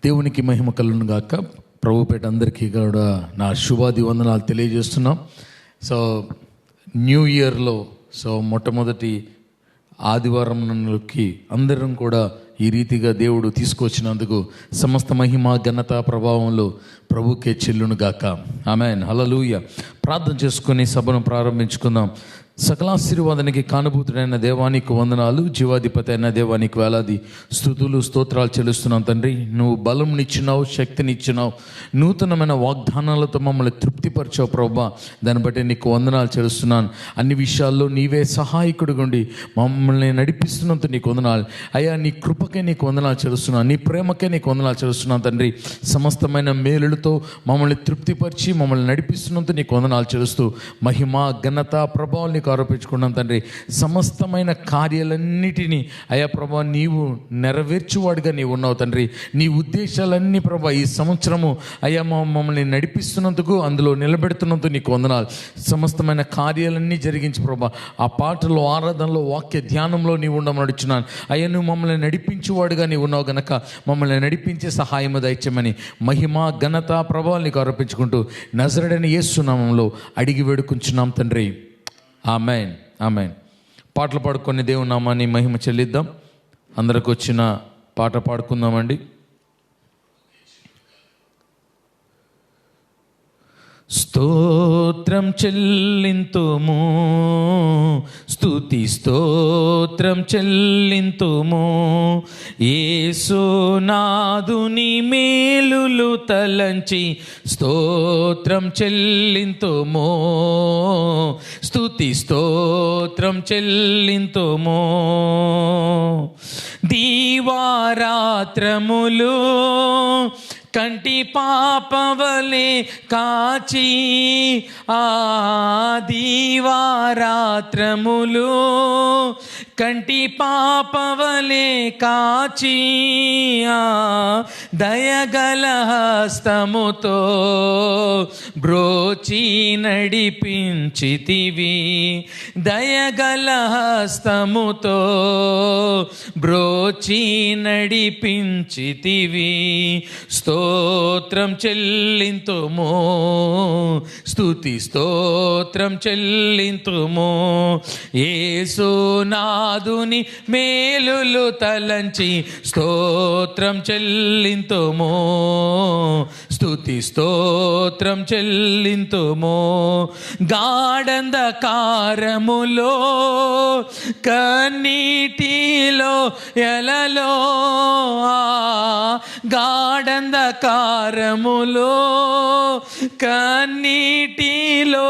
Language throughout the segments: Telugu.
దేవునికి మహిమ కలుగును గాక. ప్రభుపేట అందరికీ కూడా నా శుభాది వందనాలు తెలియజేస్తున్నాం. సో న్యూ ఇయర్లో మొట్టమొదటి ఆదివారంకి అందరం కూడా ఈ రీతిగా దేవుడు తీసుకొచ్చినందుకు సమస్త మహిమ ఘనత ప్రభావంలో ప్రభుకే చెల్లును గాక. ఆమేన్, హల్లెలూయా. ప్రార్థన చేసుకుని సభను ప్రారంభించుకుందాం. సకలాశీర్వాదానికి కానుభూతుడైన దేవానికి వందనాలు. జీవాధిపతి అయిన దేవానికి వేలాది స్తుతులు స్తోత్రాలు చెల్లిస్తున్నాం తండ్రి. నువ్వు బలంనిచ్చినావు, శక్తినిచ్చినావు, నూతనమైన వాగ్దానాలతో మమ్మల్ని తృప్తిపరిచావు ప్రభువా. దాన్ని బట్టి నీకు వందనాలు చెల్లిస్తున్నాను. అన్ని విషయాల్లో నీవే సహాయకుడిగా ఉండి మమ్మల్ని నడిపిస్తున్నందుకు నీకు వందనాలు అయ్యా. నీ కృపకే నీకు వందనాలు చెల్లిస్తున్నాను, నీ ప్రేమకే నీకు వందనాలు చెల్లిస్తున్నాను తండ్రి. సమస్తమైన మేలులతో మమ్మల్ని తృప్తిపరిచి మమ్మల్ని నడిపిస్తున్నందుకు నీకు వందనాలు చెల్లిస్తూ మహిమ ఘనత ప్రభావం నీకు ఆరోపించుకున్నాం తండ్రి. సమస్తమైన కార్యాలన్నిటినీ అయా ప్రభా నీవు నెరవేర్చువాడుగా నీవు ఉన్నావు తండ్రి. నీ ఉద్దేశాలన్నీ ప్రభా ఈ సంవత్సరము అయ్యా మమ్మల్ని నడిపిస్తున్నందుకు, అందులో నిలబెడుతున్నందుకు నీకు వందనాలు. సమస్తమైన కార్యాలన్నీ జరిగించి ప్రభా ఆ పాటలో, ఆరాధనలో, వాక్య ధ్యానంలో నీవు ఉండమని నడుచున్నాను అయ్యా. నువ్వు మమ్మల్ని నడిపించేవాడుగా నీవు ఉన్నావు గనక మమ్మల్ని నడిపించే సహాయము దయచేయమని మహిమ ఘనత ప్రభావాలు నీకు ఆరోపించుకుంటూ నజరేయుడైన యేసు నామములో అడిగి వేడుకుంటున్నాం తండ్రి. ఆమేన్, ఆమేన్. పాటలు పాడుకొని దేవుని నామాన్ని మహిమ చెల్లిద్దాం. అందరికి వచ్చిన పాట పాడుకుందామండి. స్తోత్రం చెల్లింతుము, స్తుతి స్తోత్రం చెల్లింతుము, యేసునాథుని మేలులు తలంచి స్తోత్రం చెల్లింతుము, స్తుతి స్తోత్రం చెల్లింతుము. దీవారాత్రములు కంటి పాపవలే కాచి ఆ దీవారాత్రములు కంటి పాపవలే కాచి ఆ దయగల హస్తముతో బ్రోచి నడిపించితివి, దయగల హస్తముతో బ్రోచి నడిపించితివి. స్తోత్రం చెల్లింతుము, స్తుతి స్తోత్రం చెల్లింతుము, యేసునాథుని మేలులు తలంచి స్తోత్రం చెల్లింతుము, స్తుతి స్తోత్రం చెల్లింతుము. గాఢంధకారములో కన్నీటిలో ఎలలో గాఢంధకారములో కన్నీటిలో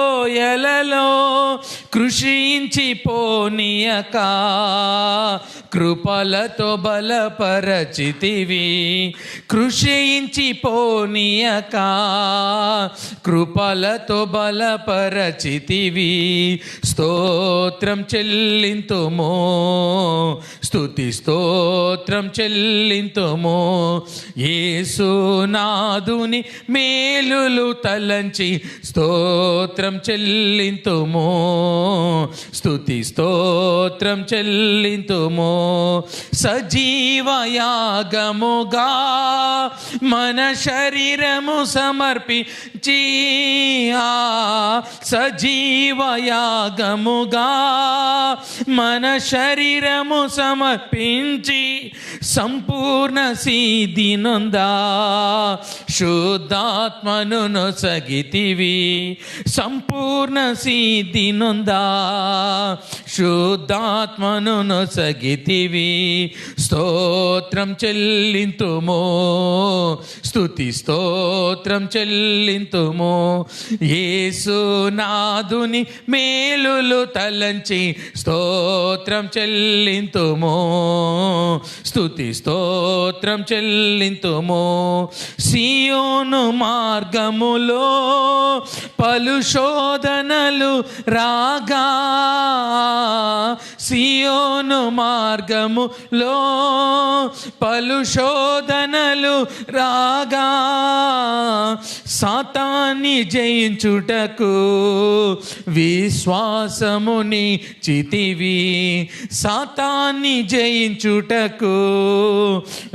ఎలలో కృషించి పోనీయక కృపలతో బలపరచితివి, కృషించి పోనీయక కృపలతో బలపరచితివి. స్తోత్రం చెల్లింతుము, స్తుతి స్తోత్రం చెల్లింతుము, యేసునాథుని మేలులు తలంచి స్తోత్రం చెల్లింతుము, స్తుతి స్తోత్రం చెల్లింతుము. సజీవయాగముగా మన శరీరము సమర్పించి ఆ సజీవయాగముగా మన శరీరము సమర్పించి సంపూర్ణ సిద్ధి నొందా శుద్ధాత్మను నొసగితివి, సంపూర్ణ సిద్ధి నొందా శుద్ధాత్మను నొసగితివి. స్తోత్రం చెల్లింతుము, స్తుతి స్తోత్రం చెల్లింతుము, యేసునాథుని మేలులు తలంచి స్తోత్రం చెల్లింతుము, స్తుతి స్తోత్రం చెల్లింతుము. సియోను మార్గములో పలు శోధనలు రాగా, సియోను మార్గములో పలు శోధనలు రాగా సాతాన్ని జయించుటకు విశ్వాసముని చితివి, సాతాన్ని జయించుటకు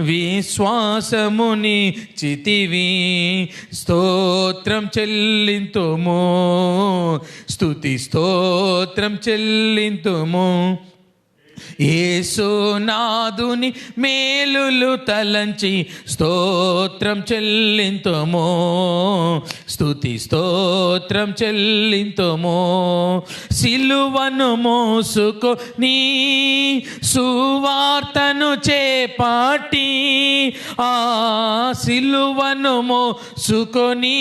విశ్వాసముని చితివి. స్తోత్రం చెల్లింతుము, స్తుతి స్తోత్రం చెల్లింతుము. యేసునాథుని మేలులు తలంచి స్తోత్రం చెల్లింతుము, స్తుతి స్తోత్రం చెల్లింతుము. సిలువను మోసుకొని సువార్తను చేపట్టి, ఆ సిలువను మోసుకొని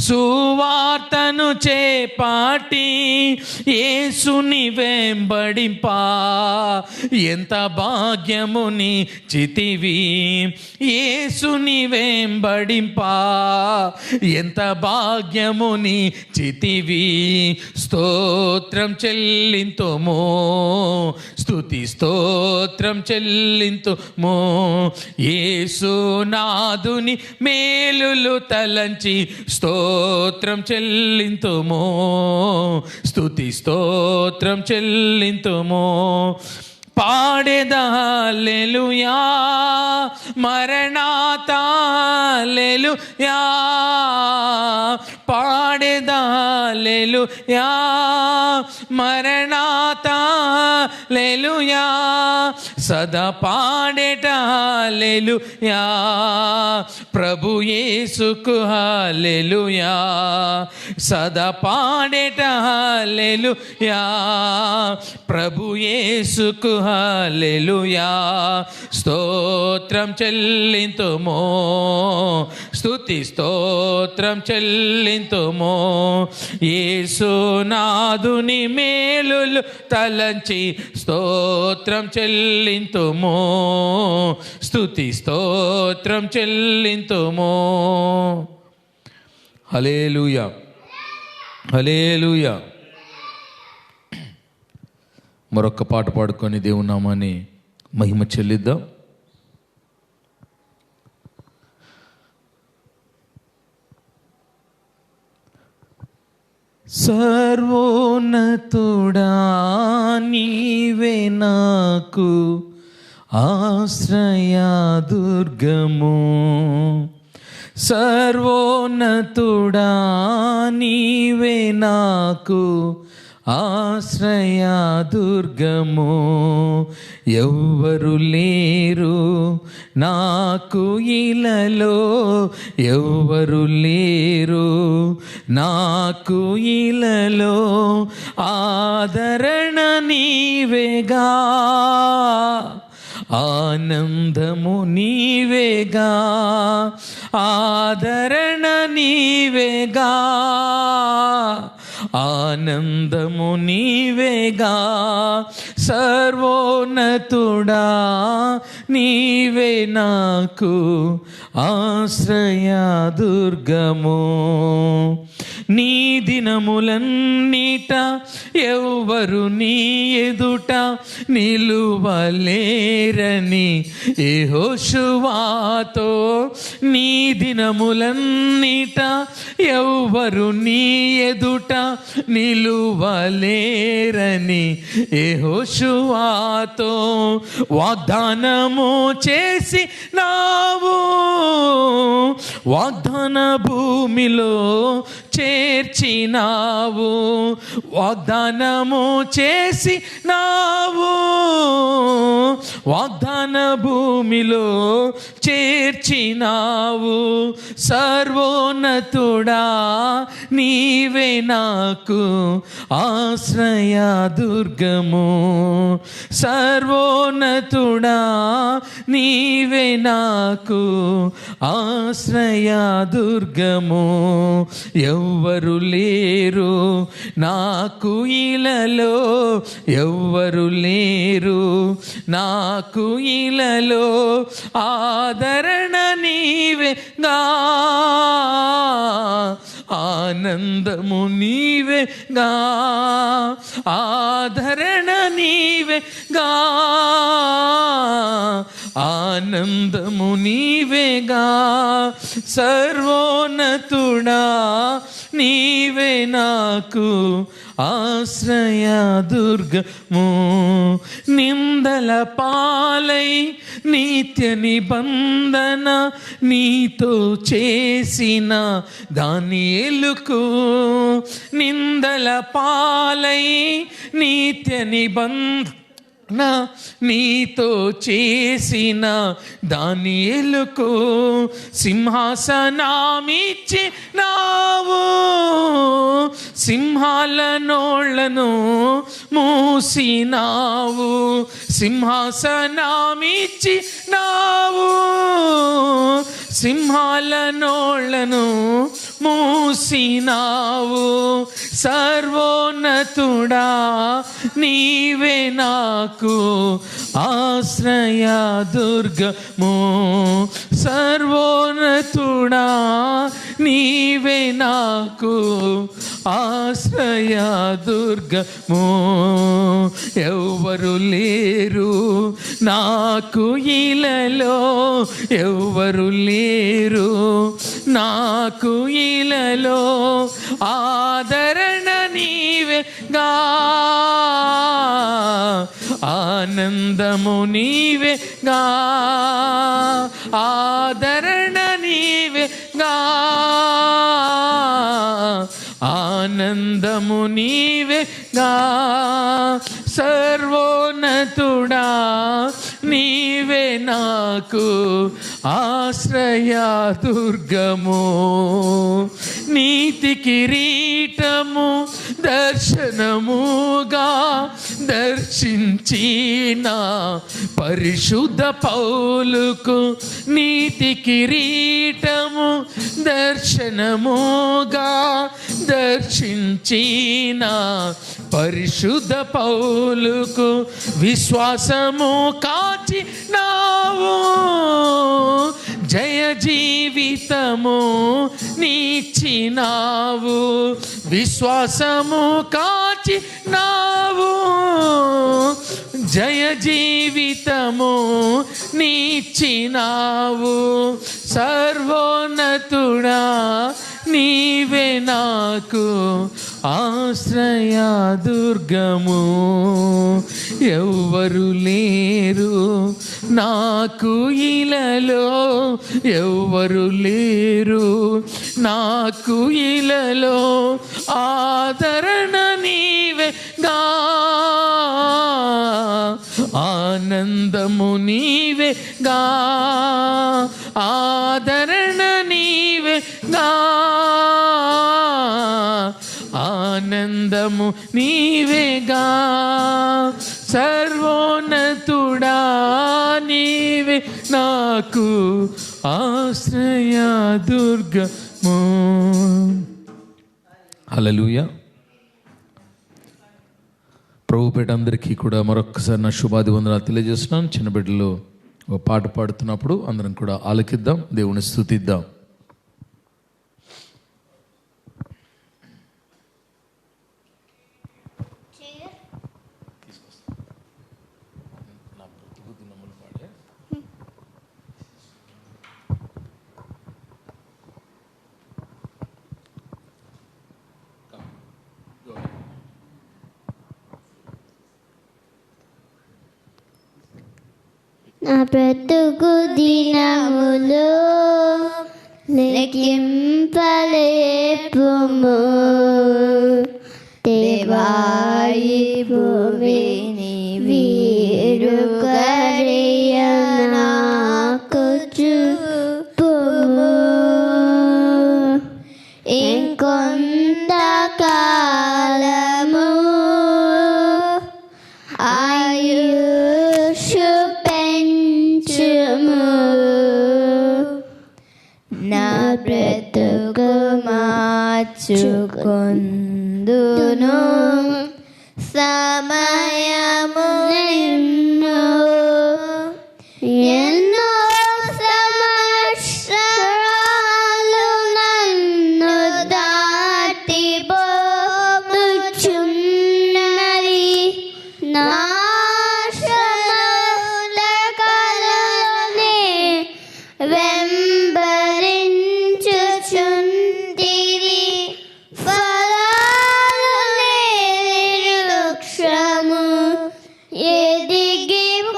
సువార్తను చేపట్టి యేసుని వెంబడింపా ఎంత భాగ్యముని చితివి. యేసుని వెంబడింపా ఎంత భాగ్యముని చితివి. స్తోత్రం చెల్లింతుము, స్తుతి స్తోత్రం చెల్లింతుము. యేసునాథుని మేలులు తలంచి స్తోత్రం చెల్లింతుము, స్తుతి స్తోత్రం చెల్లింతుము. పాడెదా హల్లెలూయా మరణాతా హల్లెలూయా, పాడెదా హల్లెలూయా మరణాతా హల్లెలూయా, సదా పాడేట హల్లెలూయా ప్రభు యేసుకు హల్లెలూయా, సదా పాడేట హల్లెలూయా ప్రభు యేసుకు హల్లెలూయా. స్తోత్రం చెల్లింతుము, స్తుతి స్తోత్రం చెల్లింతుము. యేసునాథుని మేలులు తలంచి స్తోత్రం చెల్లింతుము, స్తుతి స్తోత్రం చెల్లింతుము. హల్లెలూయా, హల్లెలూయా. మరొక్క పాట పాడుకొని దేవుని నామాన్ని మహిమ చెల్లిద్దాం. సర్వోన్నతుడా నీవే నాకు ఆశ్రయదుర్గము, సర్వోన్నతుడా నీవే నాకు ఆశ్రయదుర్గము. ఎవ్వరు లేరు నాకు ఇలలో, ఎవ్వరు లేరు నాకు ఇలలో, ఆదరణ నీవేగా ఆనందము నీవేగా, ఆదరణ నీవేగా ఆనందము నీవేగా. సర్వోన్నతుడా నీవే నాకు ఆశ్రయదుర్గము. నీ దినములన్నిట ఎవ్వరు నీ ఎదుట నిలువలేరని యెహోషువతో, నీ దినములన్నిట ఎవ్వరు నీ ఎదుట నిలువలేరని యెహోషువతో వాగ్దానము చేసి నావు, వాగ్దాన భూమిలో చేర్చినావు, వాగ్దానము చేసి నావు, వాగ్దాన భూమిలో చేర్చినావు. సర్వోన్నతుడా నీవే నాకు ఆశ్రయదుర్గము, సర్వోన్నతుడా నీవే నాకు ఆశ్రయదుర్గము. ఎవ్వరు లేరు నాకు ఇలలో, ఎవ్వరు లేరు నాకు ఇలలో, ఆదరణ నీవేగా ఆనందము నీవేగా, ఆదరణ నీవేగా ఆనందము నీవేగా, సర్వోన్నతుడా నీవే నాకు ఆశ్రయ దుర్గము. నిందల పాలై నిత్య నిబంధన నీతో చేసిన దానియేలుకు, నిందల పాలై నిత్య నిబంధన నీతో చేసిన దానియేలుకు సింహాసనమిచ్చినావు, సింహాల నోళ్లను మూసినావు, సింహాసనమిచ్చినావు, సింహాల నోళ్లను మూసినావు. సర్వోన్నతుడా నీవే నాకు ఆశ్రయ దుర్గము, సర్వోన్నతుడా నీవే నాకు ఆశ్రయ దుర్గము. ఎవ్వరు లేరు నాకు ఇలలో, ఎవ్వరు లేరు నాకు ఇలలో, ఆదరణ నీవేగా, ఆనందము నీవేగా, ఆదరణ నీవేగా, ఆనందము నీవేగా. సర్వోన్నతుడా నీవే నాకు ఆశ్రయ దుర్గము. నీతి కిరీటము దర్శనముగా దర్శించిన పరిశుద్ధ పౌలుకు, నీతి కిరీటము దర్శనముగా దర్శించిన పరిశుద్ధ పౌలుకు విశ్వాసము కాచినావు, జయ జీవితము నీచినావు, విశ్వాసము కాచినావు, జయ జీవితము నీచినావు. సర్వోన్నతుడా నీవే నాకు ఆశ్రయ దుర్గము. ఎవ్వరు లేరు నాకు ఇలలో, ఎవ్వరు లేరు నాకు ఇలలో, ఆదరణ నీవేగా, ఆనందము నీవేగా, ఆదరణ నీవేగా, ఆనందము నీవేగా. సర్వోన్నతుడా నీవే నాకు ఆశ్రయ దుర్గము. హల్లెలూయా. ప్రభుపేట అందరికీ కూడా మరొకసారి నా శుభాభివందనాలు తెలియజేస్తున్నాను. చిన్న బిడ్డలు ఒక పాట పాడుతున్నప్పుడు అందరం కూడా ఆలకిద్దాం, దేవుని స్తుతిద్దాం. నా బ్రతుకు దినములు లెక్కింపలేపుము, దేవాయి భూమిని వీరు కరియ నాకు చూపుము. ఇంకొంత కాలము ఆయుషు పెంచుము, నా బ్రతుకు మార్చుకొందును సమయము నిన్ను. ఎన్నో సంవత్సరాలు నన్ను దాటిపోతున్నవి, నా శ్రమల కాలంలో వెంబడించుచుంటిరి. ఫలాలు లేని వృక్షము ఎదిగిపోతిరి.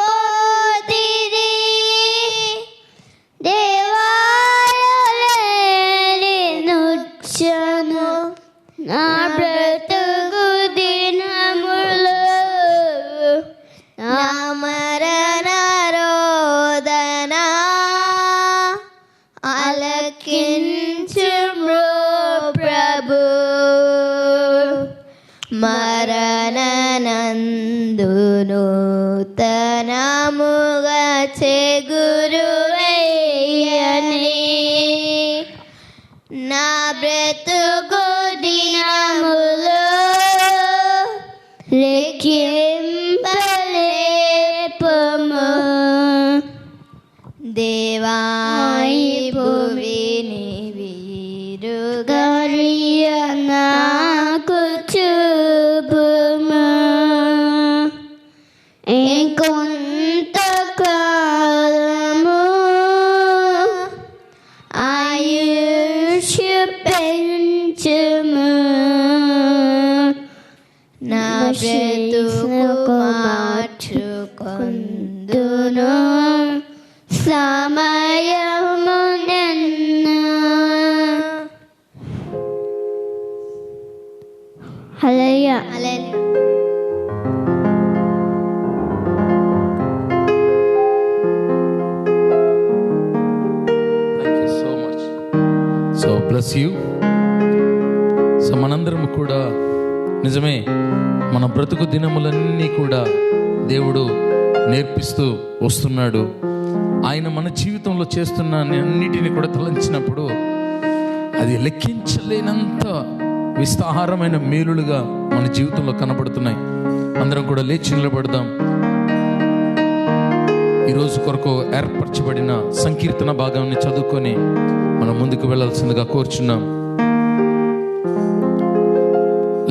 దేవాలయ లేని వృక్షము నా బ్రతుకు దినములు నా మరణ రోదన ఆలకించుము ప్రభు. మరణనందును తనముగా చెగురు వేయని నా బ్రతుకు దినములు లెక్కింపలేపము. దేవాయి భువిని వీరుగరియ నాకు చూపుము. ఇంకొంతకాలము ఆయుష్ పెంచుము. నా బ్రతుకు మార్చుకొందును సమయము నిన్ను. Hallelujah. Thank you so much. So bless you. So మనందరం కూడా నిజమే, మన బ్రతుకు దినములన్నీ కూడా దేవుడు నేర్పిస్తూ వస్తున్నాడు. ఆయన మన జీవితంలో చేస్తున్న అన్నిటిని కూడా తలంచినప్పుడు అది లెక్కించలేనంత విస్తారమైన మేలులుగా మన జీవితంలో కనబడుతున్నాయి. అందరం కూడా లేచి నిలబడదాం. ఈరోజు కొరకు ఏర్పరచబడిన సంకీర్తన భాగాన్ని చదువుకొని మనం ముందుకు వెళ్ళాల్సిందిగా కోరుచున్నాం.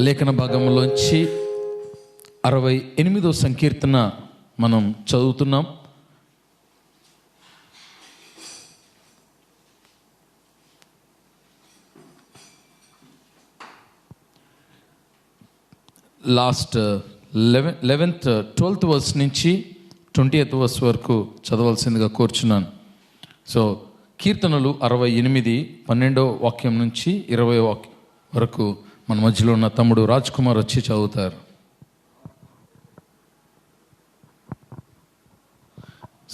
లేఖన భాగంలోంచి 68వ సంకీర్తన మనం చదువుతున్నాం. లాస్ట్ 12th వర్స్ నుంచి 20th వర్స్ వరకు చదవాల్సిందిగా కోరుచున్నాను. సో కీర్తనలు 68, 12వ వాక్యం నుంచి 20వ వాక్యం వరకు మన మధ్యలో ఉన్న తమ్ముడు రాజ్ కుమార్ వచ్చి చదువుతారు.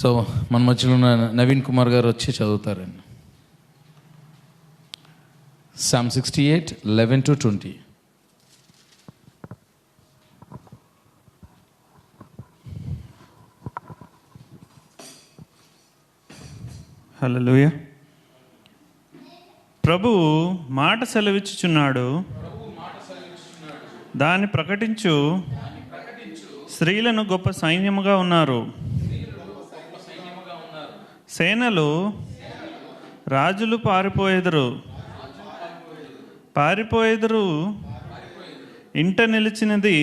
సో మన మధ్యలో ఉన్న నవీన్ కుమార్ గారు వచ్చి చదువుతారండి. Psalm 68, 11-20. హల్లెలూయా. ప్రభువు మాట సెలవిచ్చుచున్నాడు, దాన్ని ప్రకటించు. స్త్రీలను గొప్ప సైన్యముగా ఉన్నారు. సేనలు రాజులు పారిపోయేదురు. ఇంట నిలిచినది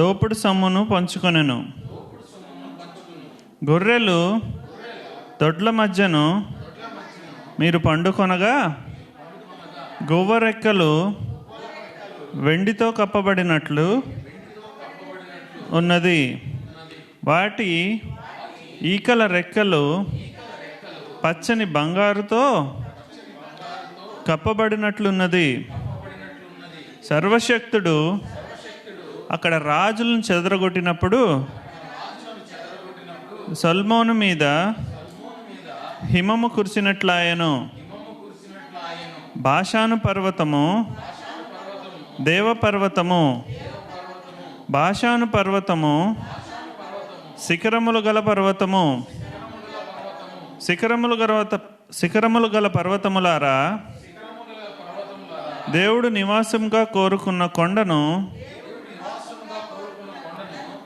దోపుడు సొమ్మును పంచుకొనెను. గొర్రెలు దొడ్ల మధ్యను మీరు పండుకొనగా గువ్వ రెక్కలు వెండితో కప్పబడినట్లు ఉన్నది. వాటి ఈకల రెక్కలు పచ్చని బంగారుతో కప్పబడినట్లున్నది. సర్వశక్తుడు అక్కడ రాజులను చెదరగొట్టినప్పుడు సల్మోను మీద హిమము కురిసినట్లాయను. బాషాను పర్వతము దేవపర్వతము, బాషాను పర్వతము శిఖరములు గల పర్వతము, శిఖరములు గల పర్వతములారా, దేవుడు నివాసంగా కోరుకున్న కొండను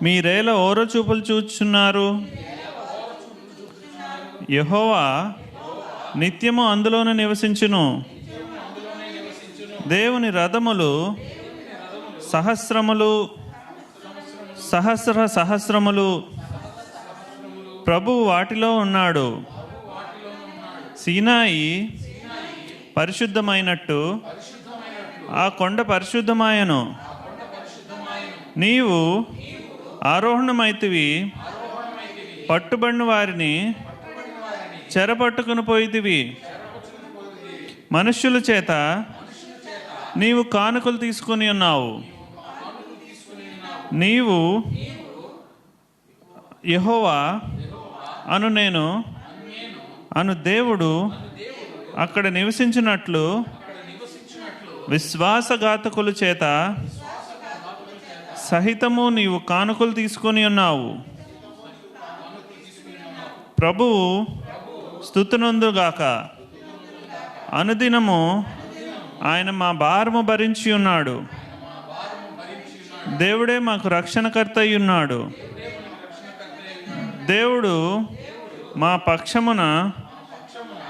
మీరేలా ఓరచూపులు చూచున్నారు. యెహోవా నిత్యము అందులోనే నివసించును. దేవుని రథములు సహస్రములు ప్రభువు వాటిలో ఉన్నాడు. సీనాయి పరిశుద్ధమైనట్టు ఆ కొండ పరిశుద్ధమాయను. నీవు ఆరోహణమైతివి, పట్టుబడిన వారిని చెరపట్టుకుని పోయితివి. మనుష్యుల చేత నీవు కానుకలు తీసుకొని ఉన్నావు. నీవు యెహోవా అను దేవుడు అక్కడ నివసించినట్లు విశ్వాసఘాతకుల చేత సహితము నీవు కానుకలు తీసుకొని ఉన్నావు. ప్రభువు స్తుతినందుగాక. అనుదినము ఆయన మా భారము భరించి ఉన్నాడు. దేవుడే మాకు రక్షణకర్త అయి ఉన్నాడు. దేవుడు మా పక్షమున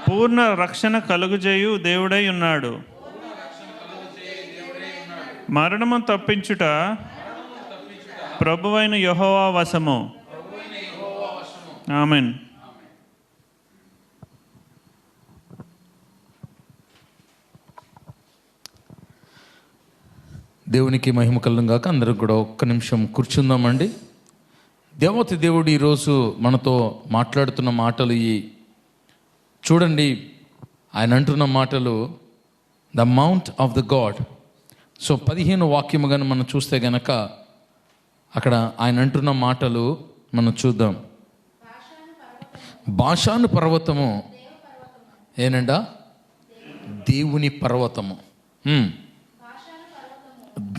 పూర్ణ రక్షణ కలుగుజేయు దేవుడై ఉన్నాడు. మరణము తప్పించుట ప్రభువైన యెహోవా వశము. ఆమేన్. దేవునికి మహిమ కలుగును గాక. అందరం కూడా ఒక్క నిమిషం కూర్చుందామండి. దేవత దేవుడు ఈరోజు మనతో మాట్లాడుతున్న మాటలు చూడండి. ఆయన అంటున్న మాటలు the mount of the God. So 15 వాక్యము కానీ మనం చూస్తే గనక అక్కడ ఆయన అంటున్న మాటలు మనం చూద్దాం. బాషాను పర్వతము ఏనండా దేవుని పర్వతము.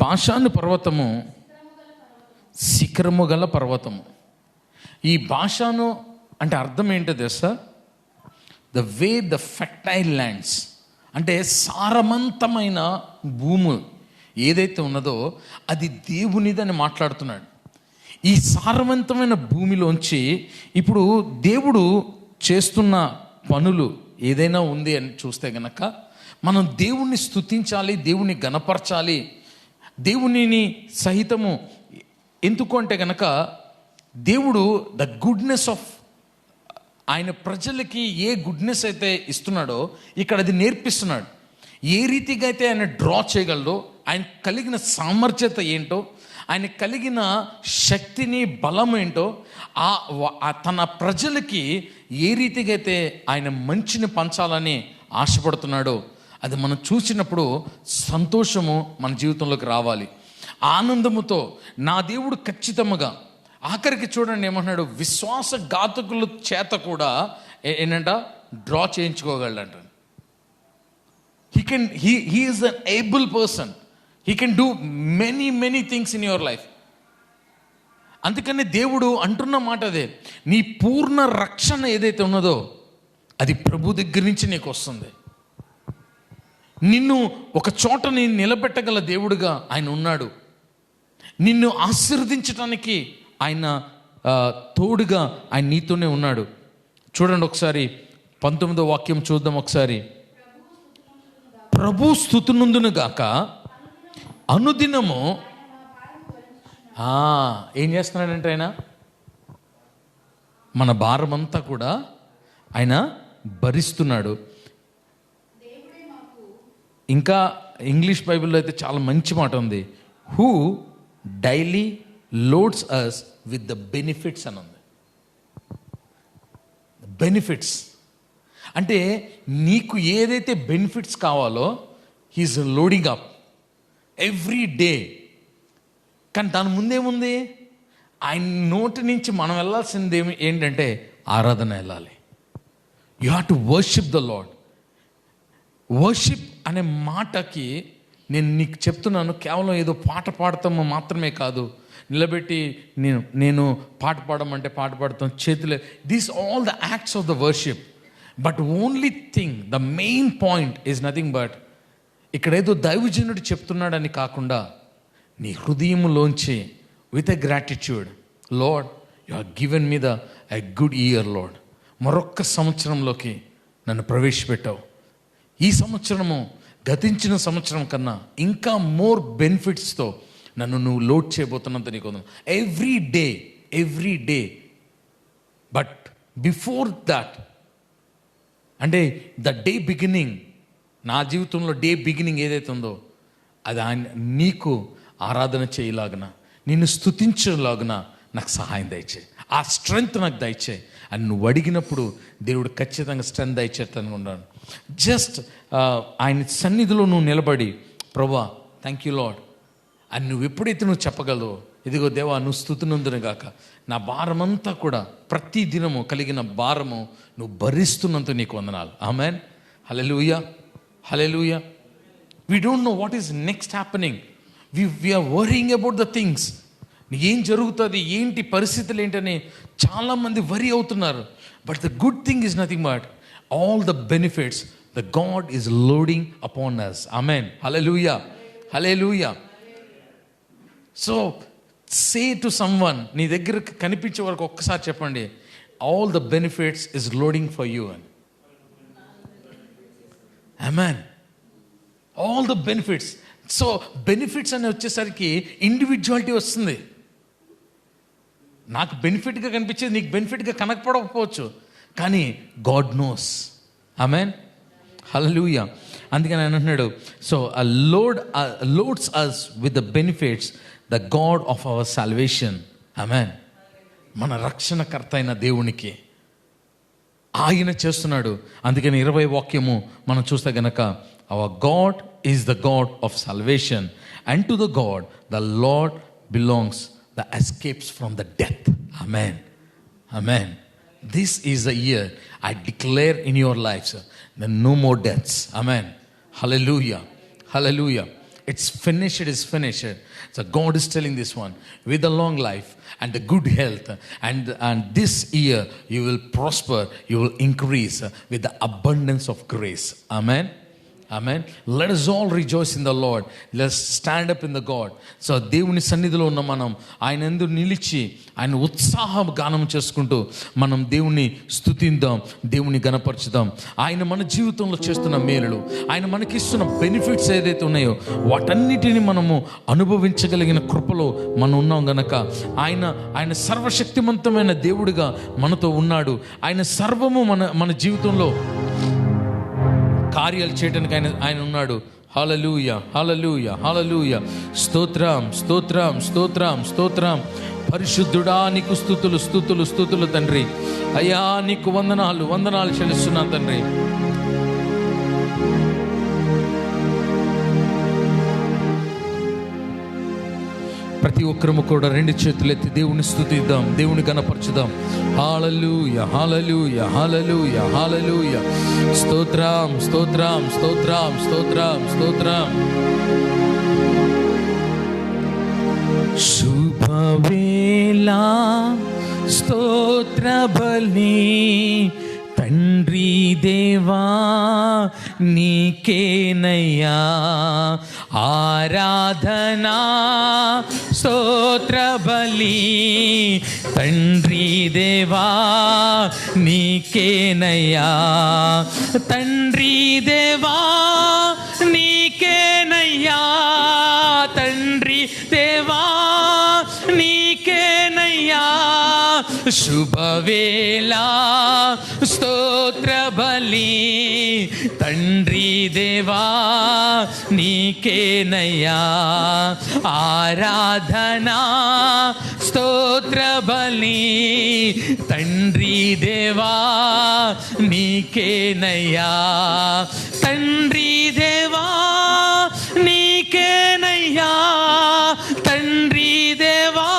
బాషాను పర్వతము శిఖరము గల పర్వతము. ఈ బాషాను అంటే అర్థం ఏంటో తెలుసా? ద ఫెర్టైల్ ల్యాండ్స్ అంటే సారవంతమైన భూమి ఏదైతే ఉన్నదో అది దేవునిదని మాట్లాడుతున్నాడు. ఈ సారవంతమైన భూమిలోంచి ఇప్పుడు దేవుడు చేస్తున్న పనులు ఏదైనా ఉంది అని చూస్తే గనక మనం దేవుణ్ణి స్తుతించాలి, దేవుణ్ణి గణపరచాలి, దేవునిని సహితము. ఎందుకు అంటే గనక దేవుడు ద గుడ్నెస్ ఆఫ్ ఆయన ప్రజలకి ఏ గుడ్నెస్ అయితే ఇస్తున్నాడో ఇక్కడ అది నేర్పిస్తున్నాడు. ఏ రీతిగా అయితే ఆయన డ్రా చేయగలడో, ఆయన కలిగిన సామర్థ్యత ఏంటో, ఆయన కలిగిన శక్తిని బలం ఏంటో, తన ప్రజలకి ఏ రీతిగా అయితే ఆయన మంచిని పంచాలని ఆశపడుతున్నాడో అది మనం చూసినప్పుడు సంతోషము మన జీవితంలోకి రావాలి. ఆనందముతో నా దేవుడు ఖచ్చితంగా ఆఖరికి చూడండి ఏమంటున్నాడు, విశ్వాసఘాతకుల చేత కూడా ఏంటంట draw చేయించుకోగలడంట. he is an able person. He can do many things in your life. అందుకని దేవుడు అంటున్న మాట అదే, నీ పూర్ణ రక్షణ ఏదైతే ఉన్నదో అది ప్రభు దగ్గర నుంచి నీకు వస్తుంది. నిన్ను ఒక చోట నేను నిలబెట్టగల దేవుడుగా ఆయన ఉన్నాడు. నిన్ను ఆశీర్వదించడానికి ఆయన తోడుగా ఆయన నీతోనే ఉన్నాడు. చూడండి ఒకసారి 19వ వాక్యం చూద్దాం ఒకసారి. ప్రభు స్తుతినందును గాక అనుదినము. ఏం చేస్తున్నాడంటే ఆయన మన భారమంతా కూడా ఆయన భరిస్తున్నాడు. ఇంకా ఇంగ్లీష్ బైబిల్లో అయితే చాలా మంచి మాట ఉంది, who daily loads us with the benefits అని ఉంది. బెనిఫిట్స్ అంటే నీకు ఏదైతే బెనిఫిట్స్ కావాలో హీఈస్ లోడింగ్ అప్ ఎవ్రీ డే. కానీ దాని ముందేముంది, ఆయన నోటి నుంచి మనం వెళ్ళాల్సింది ఏంటంటే ఆరాధన వెళ్ళాలి. You have to worship the lord. Worship అనే మాటకి నేను నీకు చెప్తున్నాను, కేవలం ఏదో పాట పాడతాము మాత్రమే కాదు. నిలబెట్టి నేను పాట పాడమంటే పాట పాడతాం, చేతులే, these all the acts of the worship. But only thing, the main point is nothing but ఇక్కడ ఏదో దైవజనుడు చెప్తున్నాడని కాకుండా నీ హృదయంలోంచి with a gratitude, lord you have given me a good year lord. మరొక్క సంవత్సరంలోకి నన్ను ప్రవేశపెట్టావు. ఈ సంవత్సరము గతించిన సంవత్సరం కన్నా ఇంకా మోర్ బెనిఫిట్స్తో నన్ను నువ్వు లోడ్ చేయబోతున్నంత నీకు every day. But before that అంటే ద డే బిగినింగ్, నా జీవితంలో డే బిగినింగ్ ఏదైతే ఉందో అది ఆయన నీకు ఆరాధన చేయలాగున, నిన్ను స్తుతించేలాగున నాకు సహాయం దయచేయి, ఆ స్ట్రెంగ్త్ నాకు దయచేయి అని నువ్వు అడిగినప్పుడు దేవుడు ఖచ్చితంగా స్ట్రెంగ్త్ దయచేస్తాను ఉన్నాను. జస్ట్ ఆయన సన్నిధిలో నువ్వు నిలబడి, ప్రభువా థ్యాంక్ యూ లార్డ్ అని నువ్వు ఎప్పుడైతే నువ్వు చెప్పగలవో, ఇదిగో దేవా నువ్వు స్తుతినందును గాక, నా భారమంతా కూడా ప్రతి దినము కలిగిన భారము నువ్వు భరిస్తున్నంత నీకు వందనాలు. Amen. Hallelujah, hallelujah. We don't know what is next happening. We're worrying about the things. ఏం జరుగుతుంది, ఏంటి పరిస్థితులు ఏంటని చాలామంది వరి అవుతున్నారు. But the good thing is nothing but all the benefits the God is loading upon us. Amen. Hallelujah, hallelujah. So say to someone, నీ దగ్గర కనిపించే వరకు ఒక్కసారి చెప్పండి, all the benefits is loading for you అని. Amen. All the benefits. So benefits అని వచ్చేసరికి ఇండివిజువాలిటీ వస్తుంది. నాకు బెనిఫిట్గా కనిపించేది నీకు బెనిఫిట్గా కనకపోవచ్చు, కానీ గాడ్ నోస్. ఆమెన్. హల్లెలూయా. అందుకని ఆయన అంటున్నాడు, so loads us with the benefits the God of our salvation. Amen. మన రక్షణకర్త అయిన దేవునికి ఆయన చేస్తున్నాడు. అందుకని 20 వాక్యము మనం చూస్తే గనక, hour God is the God of salvation and to the God the lord belongs the escapes from the death. Amen, amen. This is the year I declare in your lives that no more deaths. Amen. Hallelujah. Hallelujah. It's finished, it is finished. So God is telling this one, with a long life and the good health, and this year you will prosper, you will increase with the abundance of grace. Amen. Amen. Let us all rejoice in the Lord. Let's stand up in the God. So దేవుని సన్నిధిలో ఉన్న మనం ఆయన యందు నిలిచి ఆయన ఉత్సాహ గానం చేసుకుంటూ మనం దేవుని స్తుతిద్దాం, దేవుని గణపరచుదాం. ఆయన మన జీవితంలో చేస్తున్న మేలులు, ఆయన మనకిస్తున్న బెనిఫిట్స్ ఏదైతే ఉన్నాయో వాటన్నిటిని మనము అనుభవించగలిగిన కృపలో మనం ఉన్నాం గనక ఆయన సర్వశక్తిమంతమైన దేవుడిగా మనతో ఉన్నాడు. ఆయన సర్వము మన జీవితంలో కార్యాలు చేయడానికి ఆయన ఉన్నాడు. హల్లెలూయా, హల్లెలూయా, హల్లెలూయా. స్తోత్రం, స్తోత్రం, స్తోత్రం, స్తోత్రం. పరిశుద్ధుడా నీకు స్తుతులు, స్తుతులు, స్తుతులు తండ్రి. అయ్యా నీకు వందనాలు, వందనాలు చెల్లిస్తున్నా తండ్రి. ప్రతి ఒక్కరము కూడా 2 చేతులు ఎత్తి దేవుని స్తుతిద్దాం, దేవుని గణపరచుదాం. హల్లెలూయా, హల్లెలూయా, హల్లెలూయా, హల్లెలూయా. స్తోత్రం, స్తోత్రం, స్తోత్రం, స్తోత్రం, స్తోత్రం. శుభవేళ స్తోత్ర బలి తండ్రి దేవా నీకేనయ్యా ఆరాధనా. స్తోత్ర బలి తండ్రి దేవా నీకేనయ్యా, తండ్రి దేవా నీకేనయ్యా, తండ్రి దేవా నీకేనయ్యా. శుభవేళ స్తోత్ర బలి తండ్రి దేవా నీకేనయ్యా ఆరాధనా. స్తోత్ర బలి తండ్రి దేవా నీకేనయ్యా, తండ్రి దేవా నీకేనయ్యా, తండ్రి దేవా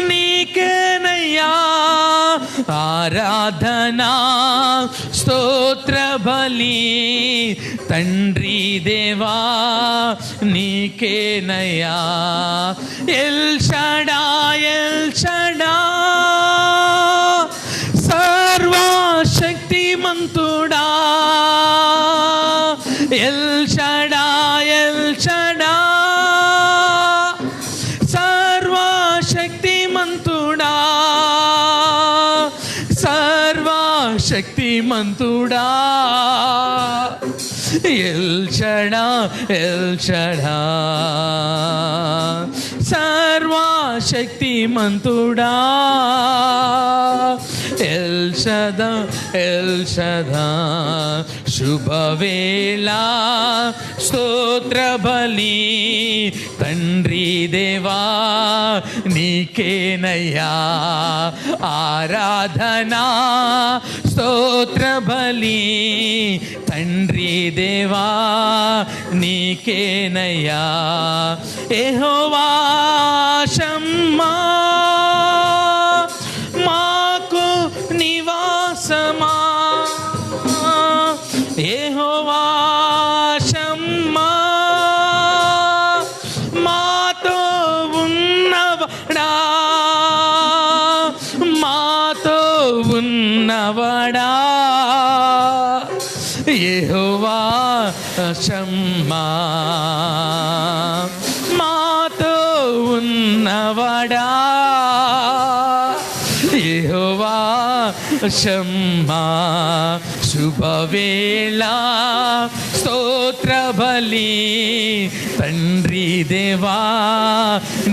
నీకేనయ్యా ఆరాధనా. స్తోత్ర బలి తండ్రి దేవా నీకేనయ్యా. ఎల్ షడాయ్, ఎల్ షడాయ్ సర్వశక్తిమంతుడా. ఎల్ షడాయ్, ఎల్ షడాయ్ సర్వశక్తిమంతుడా, సర్వశక్తిమంతుడా. ఎల్ షడాయ్, ఎల్ షడాయ్ సర్వశక్తిమంతుడా. ఎల్ షదా శుభవేళ స్తోత్ర బలి తండ్రి దేవా నీకేనయ్యా ఆరాధనా స్తోత్ర బలి తండ్రి దేవా నీకేనయ్యా యెహోవా షమ్మా మాకు నివాసమా యెహోవా షమ్మా మాతో ఉన్నవడా మాతో ఉన్నవడా యెహోవా షమ్మా మాతో ఉన్నవడా యెహోవా షమ్మా శుభవేళ స్తోత్ర బలి తండ్రి దేవా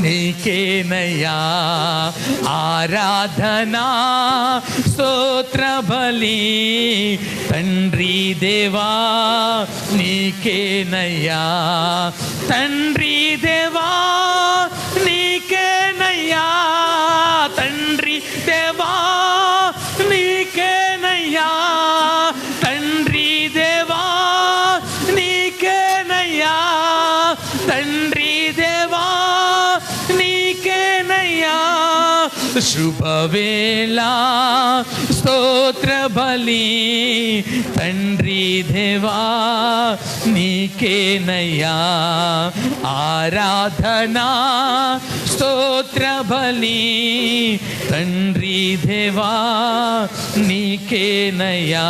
నీకేనయ్యా ఆరాధనా స్తోత్ర బలి తండ్రి దేవా నీకేనయ్యా తండ్రి దేవా నీకేనయ్యా తండ్రి దేవా నీకేనయ్యా తండ్రి దేవా నీకేనయ్యా తండ్రి దేవా నీకేనయ్యా శుభవేళ స్తోత్ర బలి తండ్రి దేవా నీకేనయ్యా ఆరాధనా స్తోత్ర బలి తండ్రి దేవా నీకేనయ్యా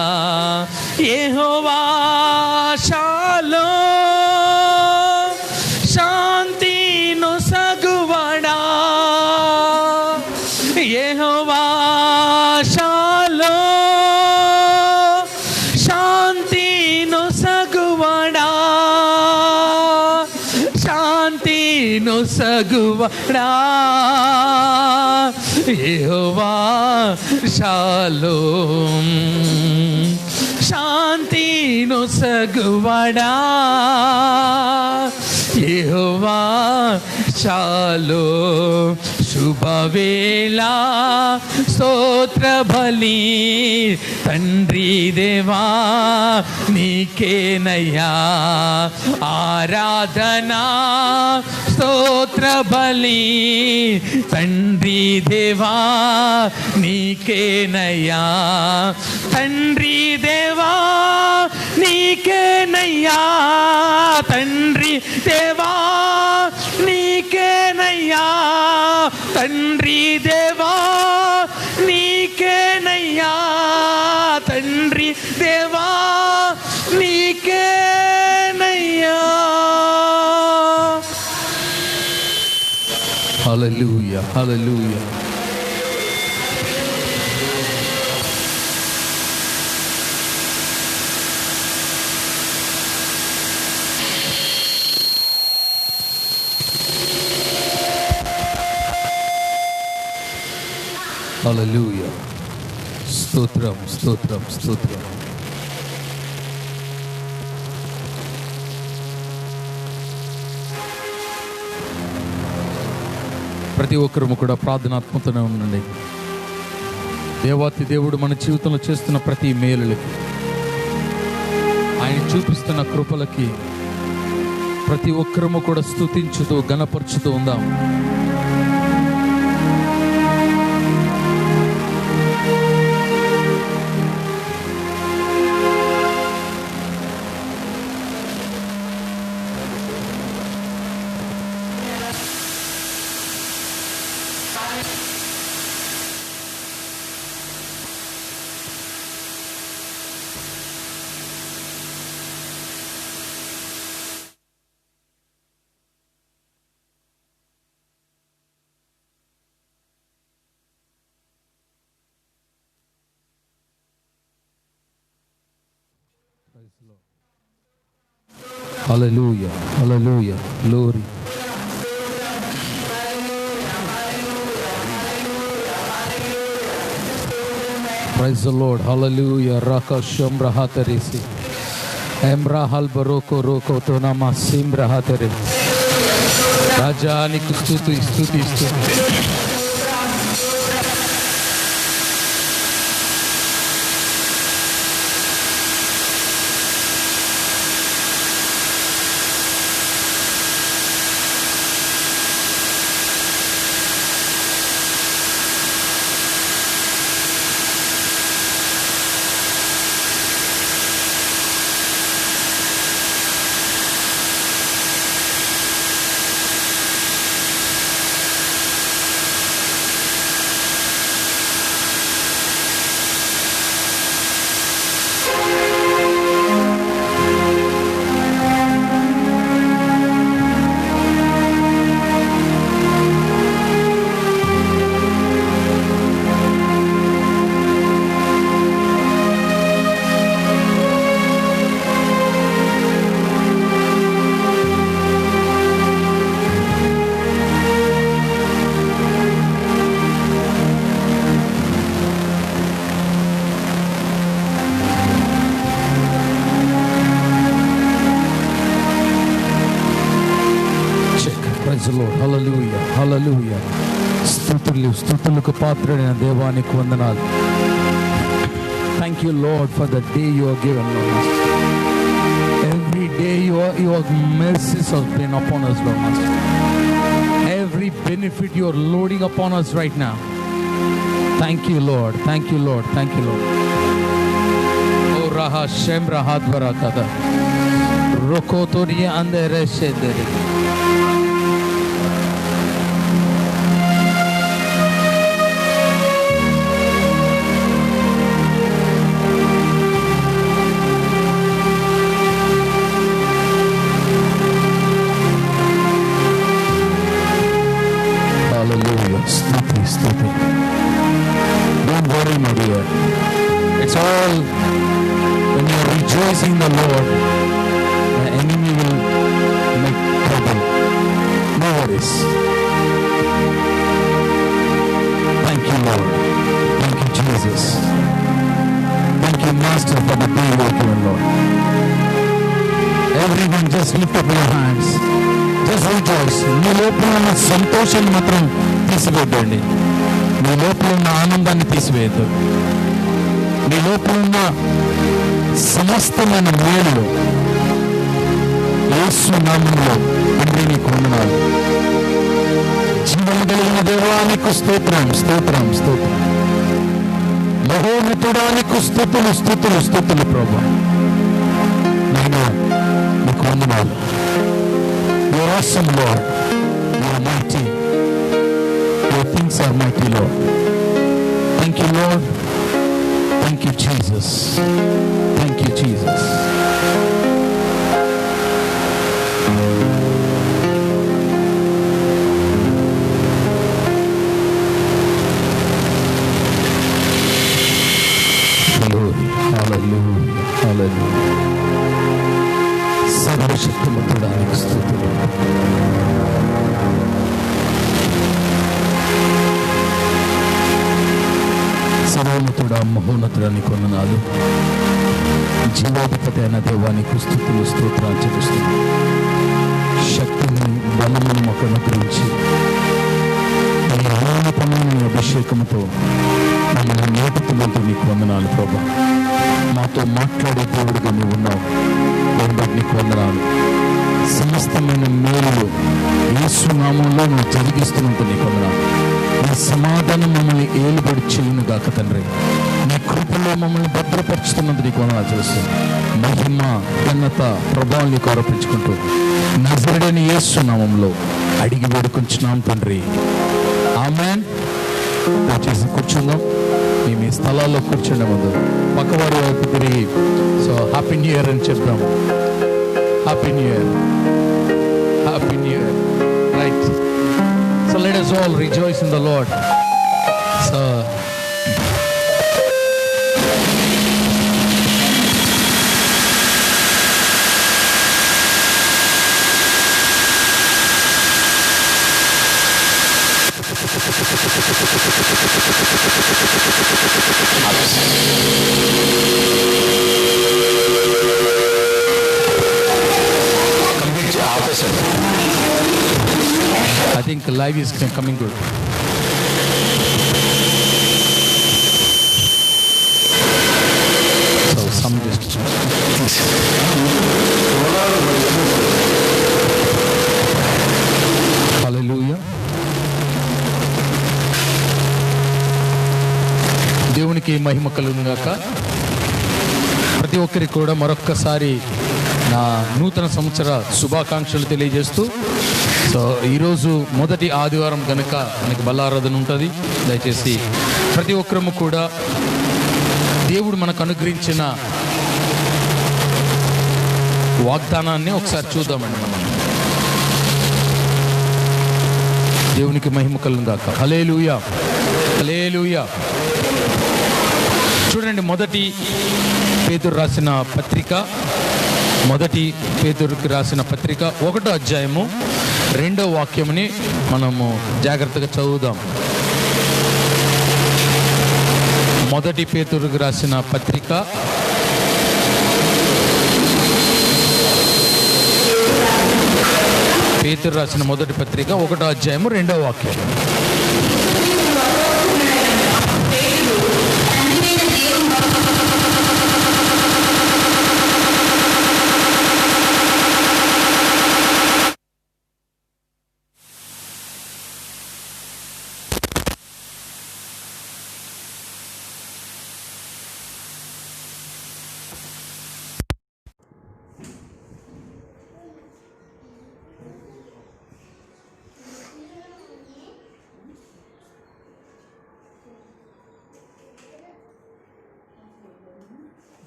యెహోవా షాలోమ్ శాంతిను సగువడా యెహోవా షాలోమ్ శాంతిను సగువడా శాంతిను సగువడా యెహోవా షాలోమ్ శాంతిను సగువడా యెహోవా షాలోమ్ శుభవేళ స్తోత్ర బలి తండ్రి దేవా నీకేనయ్యా ఆరాధనా స్తోత్ర బలి తండ్రి దేవా నీకేనయ్యా తండ్రి దేవా నీకేనయ్యా తండ్రి దేవా నీకేనయ్యా తండ్రి దేవా నీకేనయ్యా తండ్రి దేవా నీకేనయ్యా హల్లెలూయా హల్లెలూయా హల్లెలూయా స్తోత్రం స్తోత్రం స్తోత్రం ప్రతి ఒక్కరము కూడా ప్రార్థనాత్మతోనే ఉండండి. దేవాతి దేవుడు మన జీవితంలో చేస్తున్న ప్రతి మేలులకి ఆయన చూపిస్తున్న కృపలకి ప్రతి ఒక్కరము కూడా స్తుతించుతూ ఘనపరుచుతూ ఉందాం. Hallelujah, hallelujah, glory. Praise the Lord. Hallelujah. Raka shambra hatarisi. Emra halbaroko roko tonama simbra hatare. Rajaనికి స్తుతి స్తుతి స్తుతి. హల్లెలూయా హల్లెలూయా. స్తుతులకు పాత్రుడైన దేవానికి వందనాలు. Thank you, Lord, for the day you have given us. Every day your mercies have been upon us, Lord Master. Every benefit you are loading upon us right now. Thank you, Lord. Thank you, Lord. Thank you, Lord. Oh raha shemra hadvara kada rokotoria andere shedere. Don't worry, my dear. It's all when you are rejoicing in the Lord, the enemy will make trouble. No worries. Thank you, Lord. Thank you, Jesus. Thank you, Master, for the day you are given, Lord. Everyone, just lift up your hands. Just rejoice. మీ లోపల ఉన్న సంతోషాన్ని మాత్రం తీసివేద్దండి. మీ లోపల ఉన్న ఆనందాన్ని తీసివేయద్దు. మీ లోపల ఉన్న సమస్తమైన మేలు యేసు నామములో తండ్రి నీకు వందనాలు. జీవం కలిగిన దేవానికి స్తోత్రం స్తోత్రం స్తోత్రం. మహోన్నతుడానికి స్తుతులు స్తుతులు స్తుతులు ప్రభువా. నాయనా నీకు వందనాలు. You are awesome, Lord. You are mighty. Your things are mighty, Lord. Thank you, Lord. Thank you, Jesus. Thank you, Jesus. Hallelujah. Hallelujah. Hallelujah. సర్వశక్తిమంతుడానికి స్తుతులు. సర్వోన్నతుడా మహోన్నతుడానికి వందనాలు. జీవాధిపతి అయిన దేవానికి స్తుతులు స్తోత్రాలు చెల్లిస్తున్నాను. శక్తిని బలమును మాకు అనుగ్రహించి ఈ అనంతమైన అభిషేకంతో మమ్మల్ని నేపథ్యంతో నీకు వందనాలు ప్రభా. మాతో మాట్లాడే దేవుడిగా నీవు ఉన్నావు. దాన్ని నీకు వందనాలు. సమస్తమైన మేలు యేసు నామములో నువ్వు జరిగిస్తున్నందుకు నీకు వందనాలు. నీ సమాధానం మమ్మల్ని ఏలుబడి చేయును గాక తండ్రి. నీ కృపలో మమ్మల్ని భద్రపరుచుతున్నందుకు నీకు వందనాలు చేస్తాను. మహిమ ఘనత ప్రభావం నీకు ఆరోపించుకుంటూ నజరేయుడైన యేసు నామములో అడిగి వేడుకొంచున్నాం తండ్రి. ఆమేన్. దయచేసి కూర్చుందాం. మీ స్థలాల్లో కూర్చుండే ముందు పక్కవారి వైపు తిరిగి సో హ్యాపీ న్యూ ఇయర్ అని చెప్తాం. Happy new year, happy new year. Right. So let us all rejoice in the Lord. So Yes. live is coming good. So some distance. Hallelujah. దేవునికి మహిమ కలుగును గాక. ప్రతి ఒక్కరికి కూడా మరొక్కసారి నా నూతన సంవత్సర శుభాకాంక్షలు తెలియజేస్తూ, సో ఈరోజు మొదటి ఆదివారం కనుక మనకి బల్లారాధన ఉంటుంది. దయచేసి ప్రతి ఒక్కరము కూడా దేవుడు మనకు అనుగ్రహించిన వాగ్దానాన్ని ఒకసారి చూద్దామండి. మనం దేవునికి మహిమ కలుగును గాక. హల్లెలూయా, హల్లెలూయా. చూడండి, మొదటి పేతురు రాసిన పత్రిక, మొదటి పేతురుకి రాసిన పత్రిక 1వ అధ్యాయము 2వ వాక్యముని మనము జాగ్రత్తగా చదువుదాం. మొదటి పేతురుకి రాసిన పత్రిక పేతురు రాసిన మొదటి పత్రిక 1వ అధ్యాయము 2వ వాక్యం.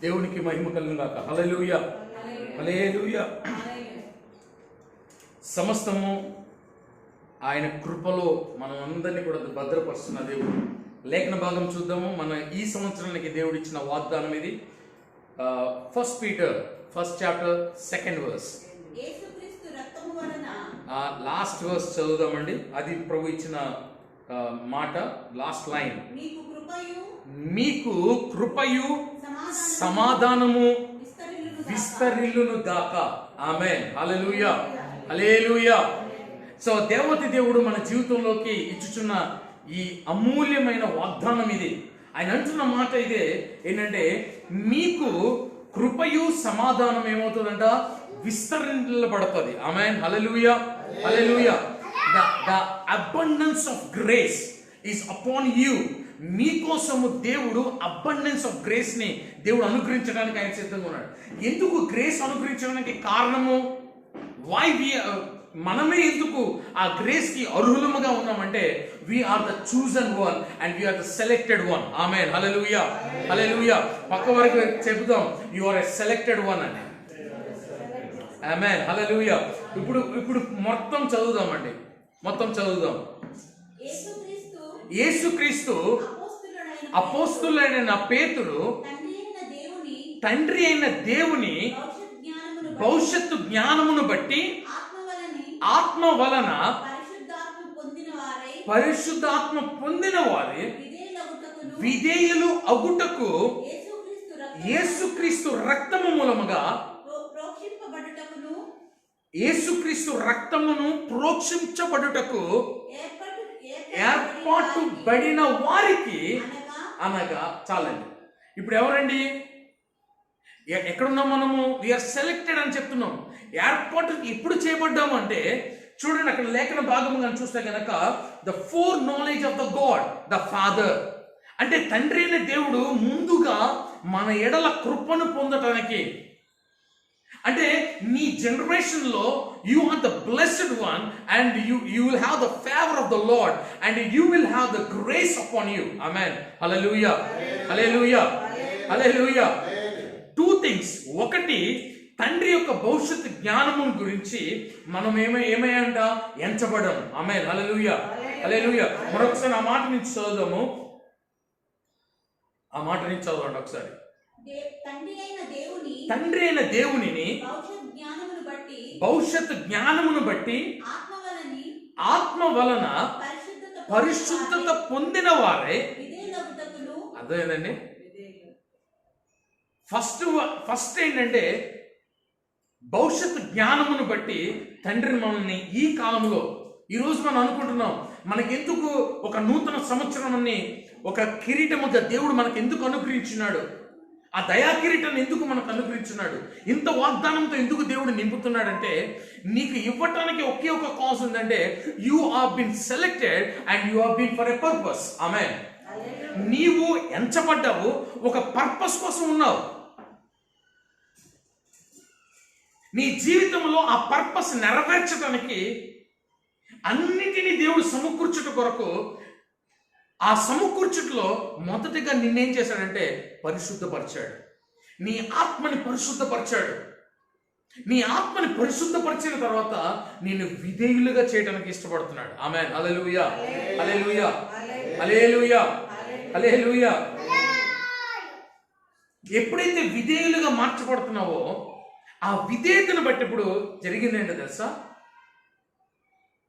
దేవునికి మహిమ కలుగును గాక. హల్లెలూయా, హల్లెలూయా. సమస్తము ఆయన కృపలో మనం అందరినీ కూడా భద్రపరుస్తున్న దేవుడు. లేఖన భాగం చూద్దాము. మన ఈ సంవత్సరానికి దేవుడు ఇచ్చిన వాగ్దానం ఇది. 1 Peter 1st chapter 2nd verse. Last verse చదువుదామండి. అది ప్రభు ఇచ్చిన మాట, లాస్ట్ లైన్. మీకు కృపయు సమాధానము విస్తరిల్లును గాక. ఆమేన్. Hallelujah, hallelujah. సో దేవతి దేవుడు మన జీవితంలోకి ఇచ్చుచున్న ఈ అమూల్యమైన వాగ్దానం ఇది. ఆయన అంటున్న మాట ఇదే, ఏంటంటే మీకు కృపయు సమాధానం ఏమవుతుందంట, విస్తరించబడుతుంది. ఆమేన్. Hallelujah, hallelujah. The abundance of grace is upon you. మీకోసము దేవుడు అబండెన్స్ ఆఫ్ గ్రేస్ ని దేవుడు అనుగ్రహించడానికి ఆయన సిద్ధంగా ఉన్నాడు. ఎందుకు గ్రేస్ అనుగ్రహించడానికి కారణము, వై మనమే ఎందుకు ఆ గ్రేస్ కి అర్హులముగా ఉన్నామంటే, we are the chosen one and we are the selected one. Amen. Hallelujah, హల్లెలూయా. పక్క వరకు చెబుదాం, you are a selected one అని. ఆమేన్. హల్లెలూయా. ఇప్పుడు మొత్తం చదువుదామండి, మొత్తం చదువుదాం. యేసుక్రీస్తు అపోస్తులైన పేతురు తండ్రి అయిన దేవుని భవిష్యత్తు జ్ఞానమును బట్టి ఆత్మ వలన పరిశుద్ధాత్మ పొందిన వారి విధేయులు అగుటకు యేసుక్రీస్తు రక్తము మూలముగా యేసుక్రీస్తు రక్తమును ప్రోక్షించబడుటకు ఏర్పాటు పడిన వారికి అనగా. చాలండి. ఇప్పుడు ఎవరండి, ఎక్కడున్నాం మనము? వీఆర్ సెలెక్టెడ్ అని చెప్తున్నాం. ఏర్పాటు ఎప్పుడు చేయబడ్డాము అంటే, చూడండి అక్కడ లేఖన భాగం కానీ చూస్తే కనుక, the foreknowledge of the God the father, అంటే తండ్రి అయిన దేవుడు ముందుగా మన ఎడల కృపను పొందటానికి, అంటే నీ జనరేషన్ లో you are the blessed one and you will have the favour of the Lord and you will have the grace upon you. Amen. Hallelujah, hallelujah, hallelujah. 2 things. ఒకటి, తండ్రి యొక్క భవిష్యత్తు జ్ఞానము గురించి మనం ఏమయ్యంట, ఎంచబడం. ఆమేన్. హల్లెలూయా, హల్లెలూయా. మరొకసారి ఆ మాట నుంచి చదువుదాము, ఆ మాట నుంచి చదవండి ఒకసారి. తండ్రి అయిన దేవునిని భవిష్యత్తు జ్ఞానమును బట్టి ఆత్మ వలన పరిశుద్ధత పొందిన వారే. అర్థమైందండి? ఫస్ట్ ఏంటంటే, భవిష్యత్తు జ్ఞానమును బట్టి తండ్రి మనల్ని ఈ కాలంలో ఈరోజు మనం అనుకుంటున్నాం మనకెందుకు ఒక నూతన సంవత్సరాన్ని ఒక కిరీటముగా దేవుడు మనకు ఎందుకు అనుగ్రహించినాడు, ఆ దయా కిరీటాన్ని ఎందుకు మనకు అనుగ్రహించున్నాడు, ఇంత వాగ్దానంతో ఎందుకు దేవుడు నింపుతున్నాడంటే నీకు ఇవ్వటానికి ఒకే ఒక కాజ్ ఉందంటే you are been selected and you are been for a purpose. Amen. నీవు ఎంచబడ్డావు, ఒక పర్పస్ కోసం ఉన్నావు. నీ జీవితంలో ఆ పర్పస్ నెరవేర్చడానికి అన్నిటినీ దేవుడు సమకూర్చుట కొరకు, ఆ సమకూర్చుటలో మొదటిగా నిన్నేం చేశాడంటే పరిశుద్ధపరిచాడు. నీ ఆత్మని పరిశుద్ధపరిచాడు. నీ ఆత్మని పరిశుద్ధపరిచిన తర్వాత నేను విధేయులుగా చేయడానికి ఇష్టపడుతున్నాడు. ఆమేన్. హల్లెలూయా, హల్లెలూయా, హల్లెలూయా, హల్లెలూయా. ఎప్పుడైతే విధేయులుగా మార్చబడుతున్నావో ఆ విధేయతను బట్టి ఇప్పుడు జరిగిందేంటో తెలుసా?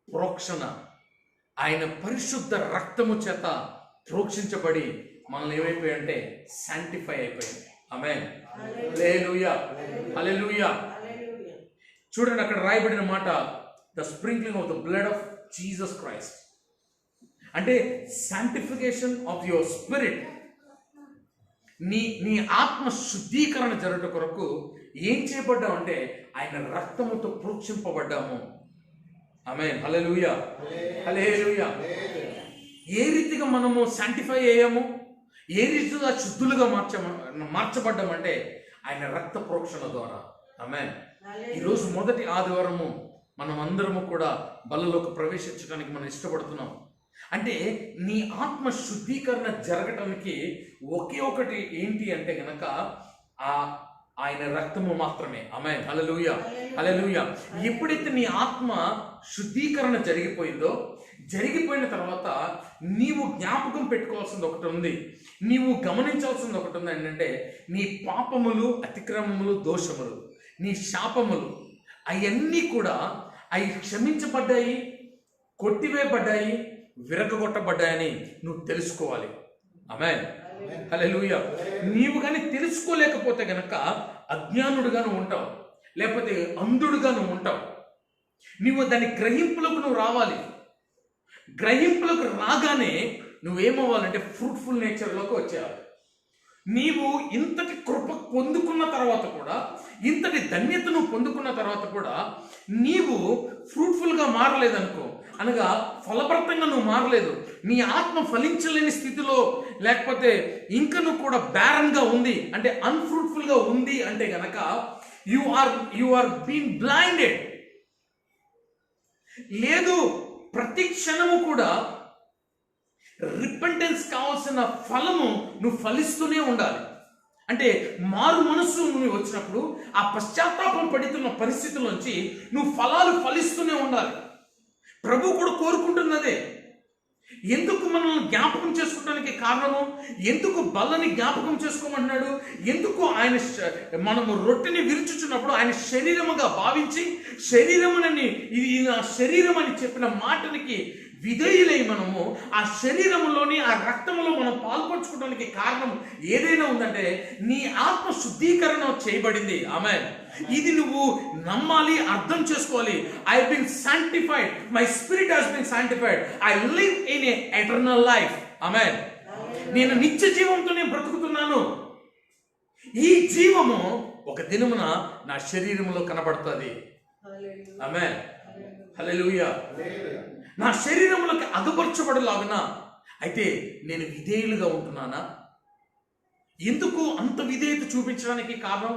ప్రోక్షణ. ఆయన పరిశుద్ధ రక్తము చేత ప్రోక్షించబడి మనల్ని ఏమైపోయాయంటే శాంటిఫై అయిపోయింది. ఆమేన్. హల్లెలూయా, హల్లెలూయా. చూడండి అక్కడ రాయబడిన మాట, the sprinkling of the blood of Jesus Christ. అంటే శాంటిఫికేషన్ ఆఫ్ యువర్ స్పిరిట్. నీ ఆత్మ శుద్ధీకరణ జరగట కొరకు ఏం చేయబడ్డావు అంటే ఆయన రక్తముతో ప్రోక్షింపబడ్డాము. ఆమేన్. హల్లెలూయా, హల్లెలూయా. ఏ రీతిగా మనము శాంటిఫై అయ్యాము, ఏ రీతిగా శుద్ధులుగా మార్చబడ్డామంటే ఆయన రక్త ప్రోక్షణ ద్వారా. ఆమేన్. ఈరోజు మొదటి ఆదివారము మనం అందరము కూడా బల్లలోకి ప్రవేశించడానికి మనం ఇష్టపడుతున్నాం. అంటే నీ ఆత్మ శుద్ధీకరణ జరగటానికి ఒకే ఒకటి ఏంటి అంటే గనక ఆయన రక్తము మాత్రమే. ఆమేన్. హల్లెలూయా, హల్లెలూయా. ఎప్పుడైతే నీ ఆత్మ శుద్ధీకరణ జరిగిపోయిన తర్వాత నీవు జ్ఞాపకం పెట్టుకోవాల్సింది ఒకటి ఉంది, నీవు గమనించాల్సింది ఒకటి ఉంది. ఏంటంటే నీ పాపములు, అతిక్రమములు, దోషములు, నీ శాపములు అవన్నీ కూడా అవి క్షమించబడ్డాయి, కొట్టివేయబడ్డాయి, విరగొట్టబడ్డాయని నువ్వు తెలుసుకోవాలి. ఆమేన్. హల్లెలూయా. నీవు కానీ తెలుసుకోలేకపోతే గనక అజ్ఞానుడుగా నువ్వు ఉంటావు, లేకపోతే అంధుడుగా నువ్వు ఉంటావు. నువ్వు దాని గ్రహింపులకు నువ్వు రావాలి. గ్రహింపులకు రాగానే నువ్వేమవ్వాలంటే ఫ్రూట్ఫుల్ నేచర్లోకి వచ్చేయాలి. నీవు ఇంతటి కృప పొందుకున్న తర్వాత కూడా, ఇంతటి ధన్యతను పొందుకున్న తర్వాత కూడా నీవు ఫ్రూట్ఫుల్గా మారలేదనుకో, అనగా ఫలభరితంగా నువ్వు మారలేదు, నీ ఆత్మ ఫలించలేని స్థితిలో, లేకపోతే ఇంకను కూడా బ్యారన్గా ఉంది అంటే అన్ఫ్రూట్ఫుల్గా ఉంది అంటే గనక యు ఆర్ బీన్ బ్లైండెడ్. లేదు, ప్రతి క్షణము కూడా రిపెంటెన్స్ కావాల్సిన ఫలము నువ్వు ఫలిస్తూనే ఉండాలి. అంటే మారు మనస్సు నువ్వు వచ్చినప్పుడు ఆ పశ్చాత్తాపం పడుతున్న పరిస్థితుల్లోంచి నువ్వు ఫలాలు ఫలిస్తూనే ఉండాలి. ప్రభు కూడా కోరుకుంటున్నదే. ఎందుకు మనల్ని జ్ఞాపకం చేసుకోవడానికి కారణము, ఎందుకు బల్లని జ్ఞాపకం చేసుకోమంటున్నాడు, ఎందుకు ఆయన మనము రొట్టెని విరుచుచున్నప్పుడు ఆయన శరీరముగా భావించి శరీరమునని ఇది నా శరీరం అని చెప్పిన మాటనికి విధేయులై మనము ఆ శరీరములోని ఆ రక్తములో మనం పాల్పంచుకోవడానికి కారణం ఏదైనా ఉందంటే నీ ఆత్మ శుద్ధీకరణ చేయబడింది. ఆమేన్. ఇది నువ్వు నమ్మాలి, అర్థం చేసుకోవాలి. I been sanctified, my spirit has been sanctified, I live in a eternal life. Amen. నేను నిత్య జీవంతో నేను బ్రతుకుతున్నాను. ఈ జీవము ఒక దినమున నా శరీరంలో కనబడుతుంది. ఆమేన్. హల్లెలూయా. నా శరీరంలోకి అదుపరచబడలాగున అయితే నేను విధేయులుగా ఉంటున్నానా? ఎందుకు అంత విధేయత చూపించడానికి కారణం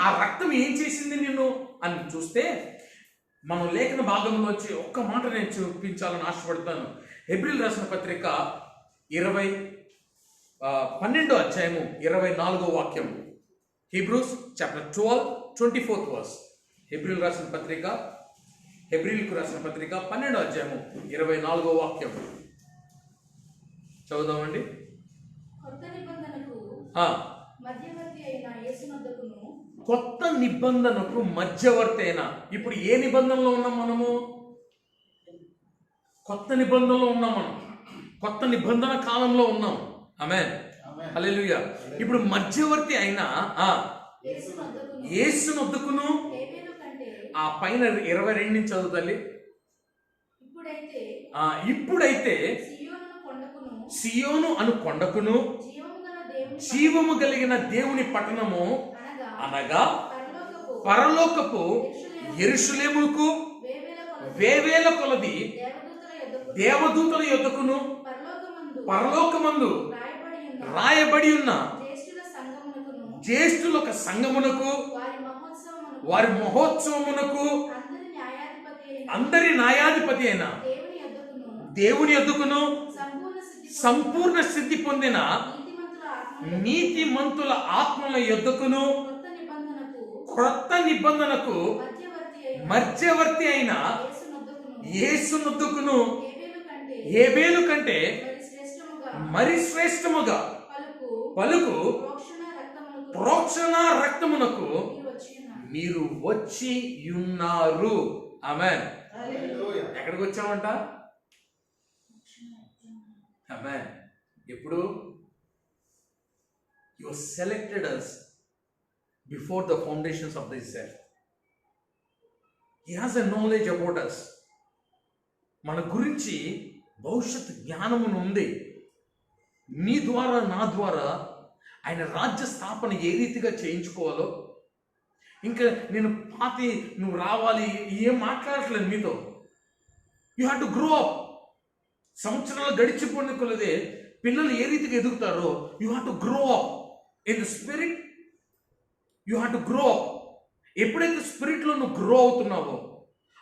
ఆ రక్తం ఏం చేసింది నిన్ను అని చూస్తే, మనం లేఖన భాగంలో వచ్చి ఒక్క మాట నేను చూపించాలని ఆశపడతాను. హెబ్రీయులకు రాసిన పత్రిక 12వ అధ్యాయము 24వ వాక్యం. Hebrews chapter 12:24 verse. హెబ్రీయులకు రాసిన పత్రిక 12వ అధ్యాయము 24వ వాక్యం చదువుదామండి. కొత్త నిబంధనకు మధ్యవర్తి అయిన. ఇప్పుడు ఏ నిబంధనలో ఉన్నాం మనము? కొత్త నిబంధనలో ఉన్నాం. మనం కొత్త నిబంధన కాలంలో ఉన్నాం. ఆమేన్. హల్లెలూయా. ఇప్పుడు మధ్యవర్తి అయిన యేసునొద్దకును. ఆ పైన 22 నుంచి చదువుతాలి. ఇప్పుడైతే సియోను అను కొండకును జీవము కలిగిన దేవుని పట్టణము అనగా పరలోకపు యెరూషలేముకు వేవేల కొలది దేవదూతల యొద్దకును పరలోకమందు రాయబడి ఉన్న జ్యేష్ఠుల సంఘమునకు వారి మహోత్సవమునకు అందరి న్యాయాధిపతి అయిన దేవుని యొద్దకును సంపూర్ణ సిద్ధి పొందిన నీతిమంతుల ఆత్మల యొద్దకును క్రొత్త నిబంధనకు మధ్యవర్తి అయిన యేసునొద్దకును హేబేలు కంటే మరి శ్రేష్టముగా పలుకు ప్రోక్షణ రక్తమునకు మీరు వచ్చి ఉన్నారు. ఆమేన్. ఎక్కడికి వచ్చామంట? ఆమేన్. ఇప్పుడు you selected us before the foundations of this earth. He has a knowledge about us. మన గురించి భవిష్యత్ జ్ఞానమును ఉంది. నీ ద్వారా నా ద్వారా ఆయన రాజ్య స్థాపన ఏ రీతిగా చేయించుకోవాలో, ఇంకా నేను పాతి నువ్వు రావాలి ఏం మాట్లాడట్లేదు మీతో. You have to grow up. సంవత్సరాలు గడిచిపోయిన కొలదే పిల్లలు ఏ రీతిగా ఎదుగుతారో you have to grow up in the spirit. You have to grow up. ఎప్పుడైతే స్పిరిట్లో నువ్వు గ్రో అవుతున్నావో,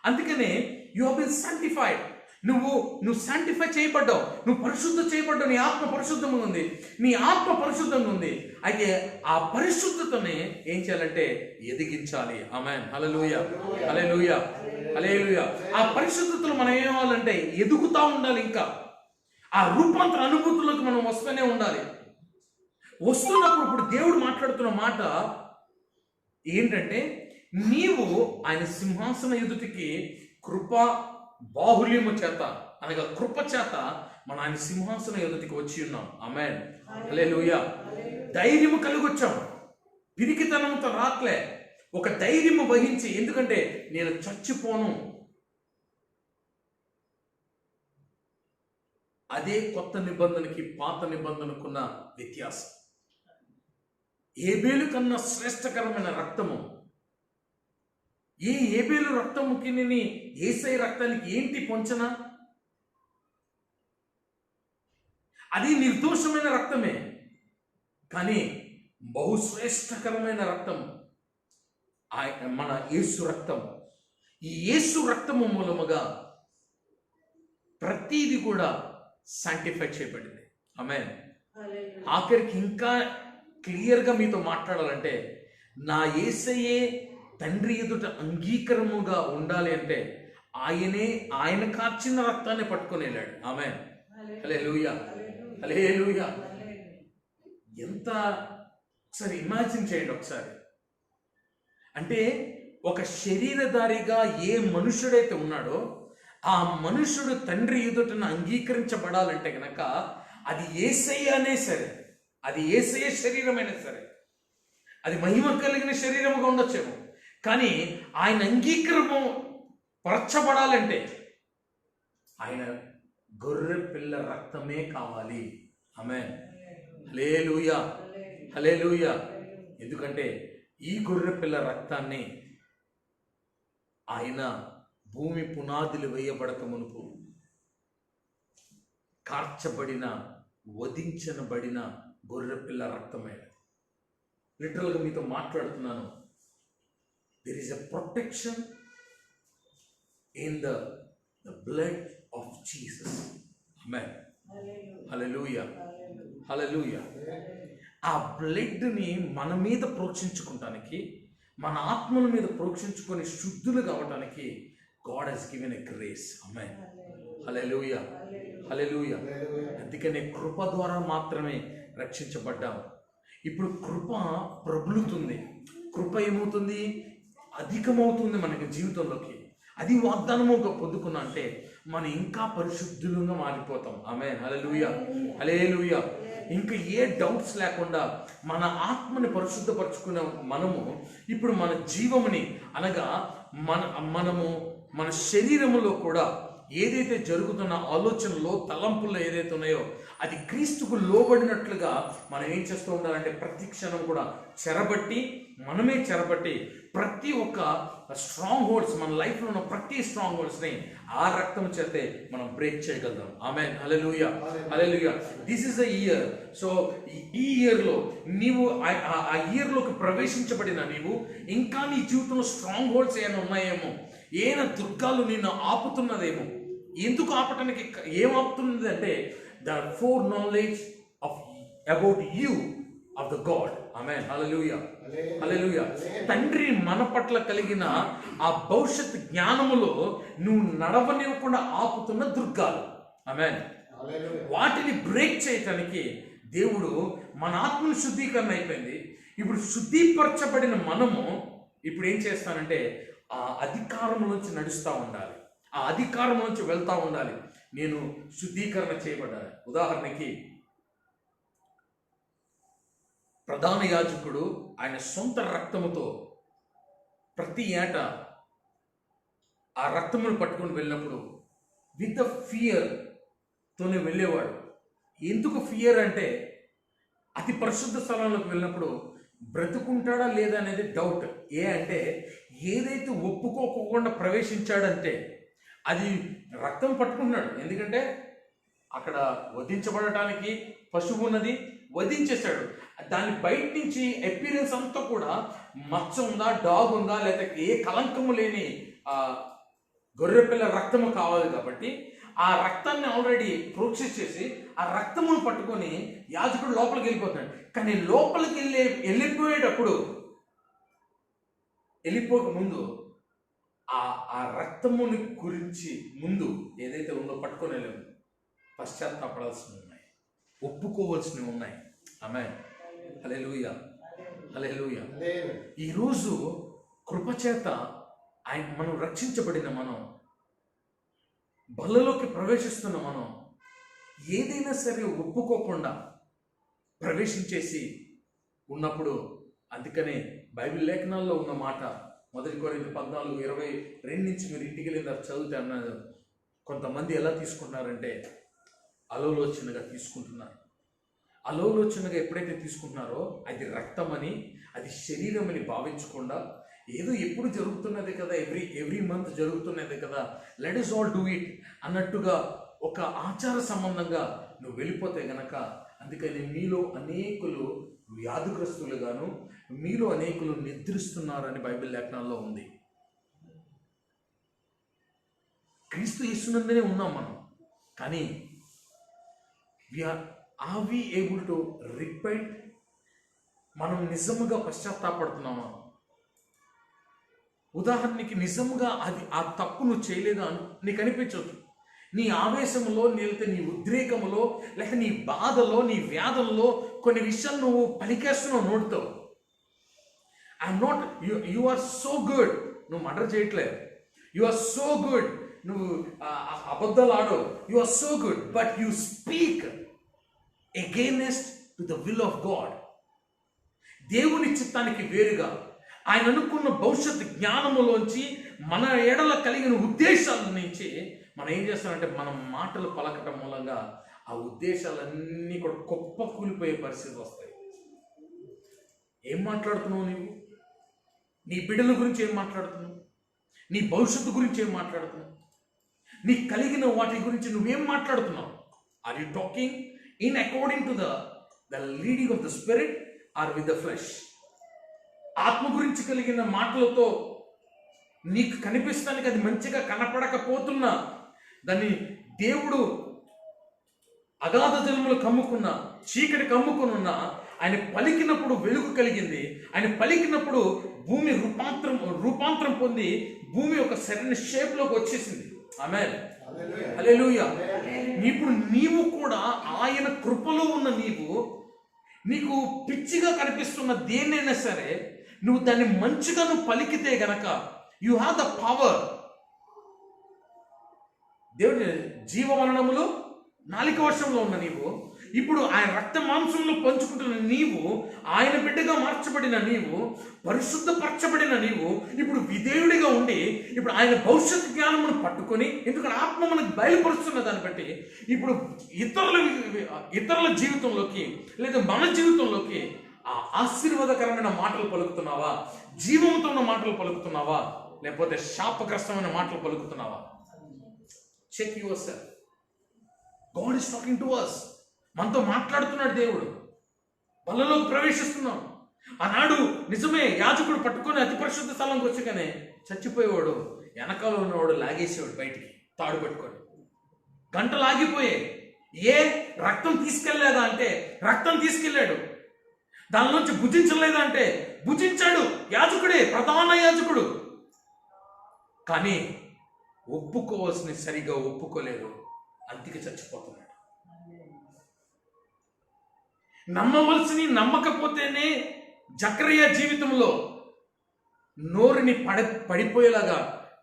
అందుకనే యూ హ్యావ్ బీన్ సాంటిఫైడ్. నువ్వు శాంటిఫై చేయబడ్డావు, నువ్వు పరిశుద్ధ చేయబడ్డావు. నీ ఆత్మ పరిశుద్ధంగా ఉంది, నీ ఆత్మ పరిశుద్ధంగా ఉంది. అయితే ఆ పరిశుద్ధతని ఏం చేయాలంటే ఎదిగించాలి. ఆమేన్. హల్లెలూయా, హల్లెలూయా, హల్లెలూయా. ఆ పరిశుద్ధతలో మనం ఏమవ్వాలంటే ఎదుగుతూ ఉండాలి. ఇంకా ఆ రూపాంతర అనుభూతులకు మనం వస్తూనే ఉండాలి. వస్తున్నప్పుడు ఇప్పుడు దేవుడు మాట్లాడుతున్న మాట ఏంటంటే, నీవు ఆయన సింహాసన ఎదుటికి కృప బాహుల్యము చేత అనగా కృప చేత మన ఆయన సింహాసన ఎదుటికి వచ్చి ఉన్నాం. ఆమేన్. హల్లెలూయా. ధైర్యము కలిగి వచ్చాం, పిరికితనంతో రాట్లే. ఒక ధైర్యము వహించి, ఎందుకంటే నేను చచ్చిపోను. అదే కొత్త నిబంధనకి పాత నిబంధనకున్న వ్యత్యాసం. హేబేలు కన్నా శ్రేష్టకరమైన రక్తము. ఈ హేబేలు రక్తముకి యేసయ్య రక్తానికి ఏంటి పొంచన? అది నిర్దోషమైన రక్తమే, కానీ బహుశ్రేష్టకరమైన రక్తం మన యేసు రక్తం. ఈ యేసు రక్తము మూలముగా ప్రతిది కూడా శాంటిఫై చేయబడింది. ఆమేన్. ఆఖరికి ఇంకా క్లియర్గా మీతో మాట్లాడాలంటే, నా యేసయ్యే తండ్రి ఎదుట అంగీకారముగా ఉండాలి అంటే ఆయన కార్చిన రక్తాన్ని పట్టుకొని వెళ్ళాడు. ఆమేన్. హల్లెలూయా, హల్లెలూయా. ఎంత ఒకసారి ఇమాజిన్ చేయండి ఒకసారి. అంటే ఒక శరీరధారిగా ఏ మనుషుడైతే ఉన్నాడో ఆ మనుషుడు తండ్రి ఎదుటను అంగీకరించబడాలంటే కనుక అది యేసయ్యనే సరే, అది యేసయ్య శరీరమైనా సరే, అది మహిమ కలిగిన శరీరముగా ఉండొచ్చేమో, కానీ ఆయన అంగీకారము పరచబడాలంటే ఆయన గొర్రె పిల్ల రక్తమే కావాలి. ఆమేన్. హల్లెలూయా, హల్లెలూయా. ఎందుకంటే ఈ గొర్రె పిల్ల రక్తాన్ని ఆయన భూమి పునాదులు వేయబడక మునుపు కార్చబడిన వధించబడిన గొర్రె పిల్ల రక్తమైన. లిటరల్గా మీతో మాట్లాడుతున్నాను. There is a protection in the blood of Jesus. Amen. Hallelujah. Hallelujah. ఆ బ్లడ్ని మన మీద ప్రోక్షించుకోవటానికి, మన ఆత్మల మీద ప్రోక్షించుకొని శుద్ధులు కావటానికి God has given a grace. Amen. Hallelujah. Hallelujah. అందుకనే కృప ద్వారా మాత్రమే రక్షించబడ్డాం. ఇప్పుడు కృప ప్రబలుతుంది. కృప ఏమవుతుంది? అధికమవుతుంది మనకి జీవితంలోకి. అది వాగ్దానముగా పొందుకున్నా అంటే మనం ఇంకా పరిశుద్ధులుగా మారిపోతాం. ఆమేన్. హల్లెలూయా, హల్లెలూయా. ఇంకా ఏ డౌట్స్ లేకుండా మన ఆత్మని పరిశుద్ధపరచుకున్న మనము ఇప్పుడు మన జీవముని అనగా మనము మన శరీరములో కూడా ఏదైతే జరుగుతున్న ఆలోచనలో తలంపుల్లో ఏదైతే ఉన్నాయో అది క్రీస్తుకు లోబడినట్లుగా మనం ఏం చేస్తూ ఉండాలంటే ప్రతి క్షణం కూడా మనమే చెరబట్టి ప్రతి ఒక్క స్ట్రాంగ్ హోల్డ్స్ మన లైఫ్లో ఉన్న ప్రతి స్ట్రాంగ్ హోల్డ్స్ని ఆ రక్తం చేతే మనం బ్రేక్ చేయగలుగుతాం. Amen, hallelujah, hallelujah. This is the year. So ఈ ఇయర్లో నీవు ఆ ఇయర్లోకి ప్రవేశించబడిన నీవు ఇంకా నీ జీవితంలో స్ట్రాంగ్ హోల్డ్స్ ఏమైనా ఉన్నాయేమో, ఏమైనా దుర్గాలు నిన్ను ఆపుతున్నదేమో. ఎందుకు ఆపటానికి ఏం ఆపుతున్నది అంటే the foreknowledge of about you of the God. Amen, hallelujah, hallelujah. తండ్రి మన పట్ల కలిగిన ఆ భవిష్యత్ జ్ఞానములో నువ్వు నడవనివ్వకుండా ఆపుతున్న దుర్గాలు. ఆమేన్. వాటిని బ్రేక్ చేయటానికి దేవుడు మన ఆత్మను శుద్ధీకరణ అయిపోయింది. ఇప్పుడు శుద్ధీపరచబడిన మనము ఇప్పుడు ఏం చేస్తానంటే ఆ అధికారంలోంచి నడుస్తూ ఉండాలి, ఆ అధికారంలోంచి వెళ్తూ ఉండాలి. నేను శుద్ధీకరణ చేయబడ్డాను. ఉదాహరణకి ప్రధాన యాజకుడు ఆయన సొంత రక్తముతో ప్రతి ఏటా ఆ రక్తమును పట్టుకొని వెళ్ళినప్పుడు విత్ ద ఫియర్తోనే వెళ్ళేవాడు. ఎందుకు ఫియర్ అంటే అతి పరిశుద్ధ స్థలంలోకి వెళ్ళినప్పుడు బ్రతుకుంటాడా లేదా అనేది డౌట్. అంటే ఏదైతే ఒప్పుకోకుండా ప్రవేశించాడంటే అది రక్తం పట్టుకుంటున్నాడు. ఎందుకంటే అక్కడ వధించబడటానికి పశువు ఉన్నది, వధించేశాడు. దాని బయట నుంచి అపీరెన్స్ అంతా కూడా మచ్చ ఉందా, డాగ్ ఉందా, లేదా ఏ కలంకము లేని గొర్రెపిల్ల రక్తము కావాలి. కాబట్టి ఆ రక్తాన్ని ఆల్రెడీ ప్రోసెస్ చేసి ఆ రక్తమును పట్టుకొని యాజకుడు లోపలికి వెళ్ళిపోతాడు. కానీ లోపలికి వెళ్ళిపోయేటప్పుడు వెళ్ళిపోక ముందు ఆ రక్తముని గురించి ముందు ఏదైతే ఉందో పట్టుకొని వెళ్ళాము పశ్చాత్తాపడాల్సినవి ఉన్నాయి, ఒప్పుకోవాల్సినవి ఉన్నాయి. ఆమేన్, హల్లెలూయా, హల్లెలూయా. ఈరోజు కృపచేత మనం రక్షించబడిన మనం బలలోకి ప్రవేశిస్తున్న మనం ఏదైనా సరే ఒప్పుకోకుండా ప్రవేశించేసి ఉన్నప్పుడు, అందుకనే బైబిల్ లేఖనాల్లో ఉన్న మాట 1 కొరింథీ 14:22 నుంచి మీరు ఇంటికి వెళ్ళిన చదివితే అన్నారు. కొంతమంది ఎలా తీసుకుంటున్నారంటే అలోలోచనగా తీసుకుంటున్నారు. అలోలోచనగా ఎప్పుడైతే తీసుకుంటున్నారో అది రక్తమని, అది శరీరం అని భావించకుండా ఏదో ఎప్పుడు జరుగుతున్నది కదా, ఎవ్రీ మంత్ జరుగుతున్నది కదా, let us all do it అన్నట్టుగా ఒక ఆచార సంబంధంగా నువ్వు వెళ్ళిపోతే గనక, అందుకని మీలో అనేకులు వ్యాధిగ్రస్తులుగాను మీలో అనేకులు నిద్రిస్తున్నారని బైబిల్ లేఖనాల్లో ఉంది. క్రీస్తు యేసునందునే ఉన్నాం మనం, కానీ are we able to repent? మనం నిజముగా పశ్చాత్తాపడుతున్నామా? ఉదాహరణకి నిజంగా అది ఆ తప్పు నువ్వు చేయలేదు అని నీకు అనిపించవచ్చు. నీ ఆవేశంలో, లేకపోతే నీ ఉద్రేకములో, లేకపోతే నీ బాధలో, నీ వ్యాధంలో కొన్ని విషయాలు నువ్వు పలికేస్తున్నావు నోటితో. I'm not, you are so good, నువ్వు మర్డర్ చేయట్లేదు, యు ఆర్ సో గుడ్, నువ్వు అబద్ధాలు ఆడవు, you are so good, but you speak against to the will of God. దేవుని చిత్తానికి వేరుగా ఆయన అనుకున్న భవిష్యత్తు జ్ఞానములోంచి మన ఎడల కలిగిన ఉద్దేశాల నుంచి మనం ఏం చేస్తామంటే మనం మాటలు పలకటం మూలంగా ఆ ఉద్దేశాలన్నీ కూడా గొప్ప కూలిపోయే పరిస్థితి వస్తాయి. ఏం మాట్లాడుతున్నావు నీవు? నీ బిడ్డల గురించి ఏం మాట్లాడుతున్నావు? నీ భవిష్యత్తు గురించి ఏం మాట్లాడుతున్నావు? నీ కలిగిన వాటి గురించి నువ్వేం మాట్లాడుతున్నావు? Are you talking in according to the leading of the spirit or with the flesh? ఆత్మ గురించి కలిగిన మాటలతో నీకు కనిపిస్తానికి అది మంచిగా కనపడకపోతున్నా, దాన్ని దేవుడు అగాధ జలములు కమ్ముకున్న, చీకటి కమ్ముకున్న, ఆయన పలికినప్పుడు వెలుగు కలిగింది. ఆయన పలికినప్పుడు భూమి రూపాంతరం పొంది భూమి ఒక సరైన షేప్లోకి వచ్చేసింది. ఆమేన్, హల్లెలూయా. ఇప్పుడు నీవు కూడా ఆయన కృపలో ఉన్న నీకు పిచ్చిగా కనిపిస్తున్న దేన్నైనా సరే నువ్వు దాన్ని మంచిగా నువ్వు పలికితే గనక యు హ్యావ్ ద పవర్. దేవుడి జీవమరణములు నాలిక వశంలో ఉన్న ఇప్పుడు ఆయన రక్త మాంసంలో పంచుకుంటున్న నీవు, ఆయన బిడ్డగా మార్చబడిన నీవు, పరిశుద్ధపరచబడిన నీవు ఇప్పుడు విధేయుడిగా ఉండి ఇప్పుడు ఆయన భవిష్యత్ జ్ఞానమును పట్టుకొని, ఎందుకంటే ఆత్మ మనకు బయలుపరుస్తున్న దాన్ని బట్టి ఇప్పుడు ఇతరుల జీవితంలోకి లేదా మన జీవితంలోకి ఆ ఆశీర్వాదకరమైన మాటలు పలుకుతున్నావా, జీవంతో ఉన్న మాటలు పలుకుతున్నావా, లేకపోతే శాపగ్రస్తమైన మాటలు పలుకుతున్నావా? Check yourself. God is talking to us. మనతో మాట్లాడుతున్నాడు దేవుడు. బల్లలోకి ప్రవేశిస్తున్నాం. ఆనాడు నిజమే, యాజకుడు పట్టుకొని అతి పరిశుద్ధ స్థలంకి వచ్చాకనే చచ్చిపోయేవాడు, వెనకాల ఉన్నవాడు లాగేసేవాడు బయటికి తాడు పట్టుకొని. గంటలు ఆగిపోయాయి. ఏ రక్తం తీసుకెళ్లేదా అంటే రక్తం తీసుకెళ్ళాడు. దానిలోంచి భుజించలేదా అంటే భుజించాడు. యాజకుడే, ప్రధాన యాజకుడు. కానీ ఒప్పుకోవాల్సిన సరిగా ఒప్పుకోలేదు, అందుకే చచ్చిపోతున్నాడు. నమ్మవలసిని నమ్మకపోతేనే జకరియా జీవితంలో నోరుని పడిపోయేలాగా,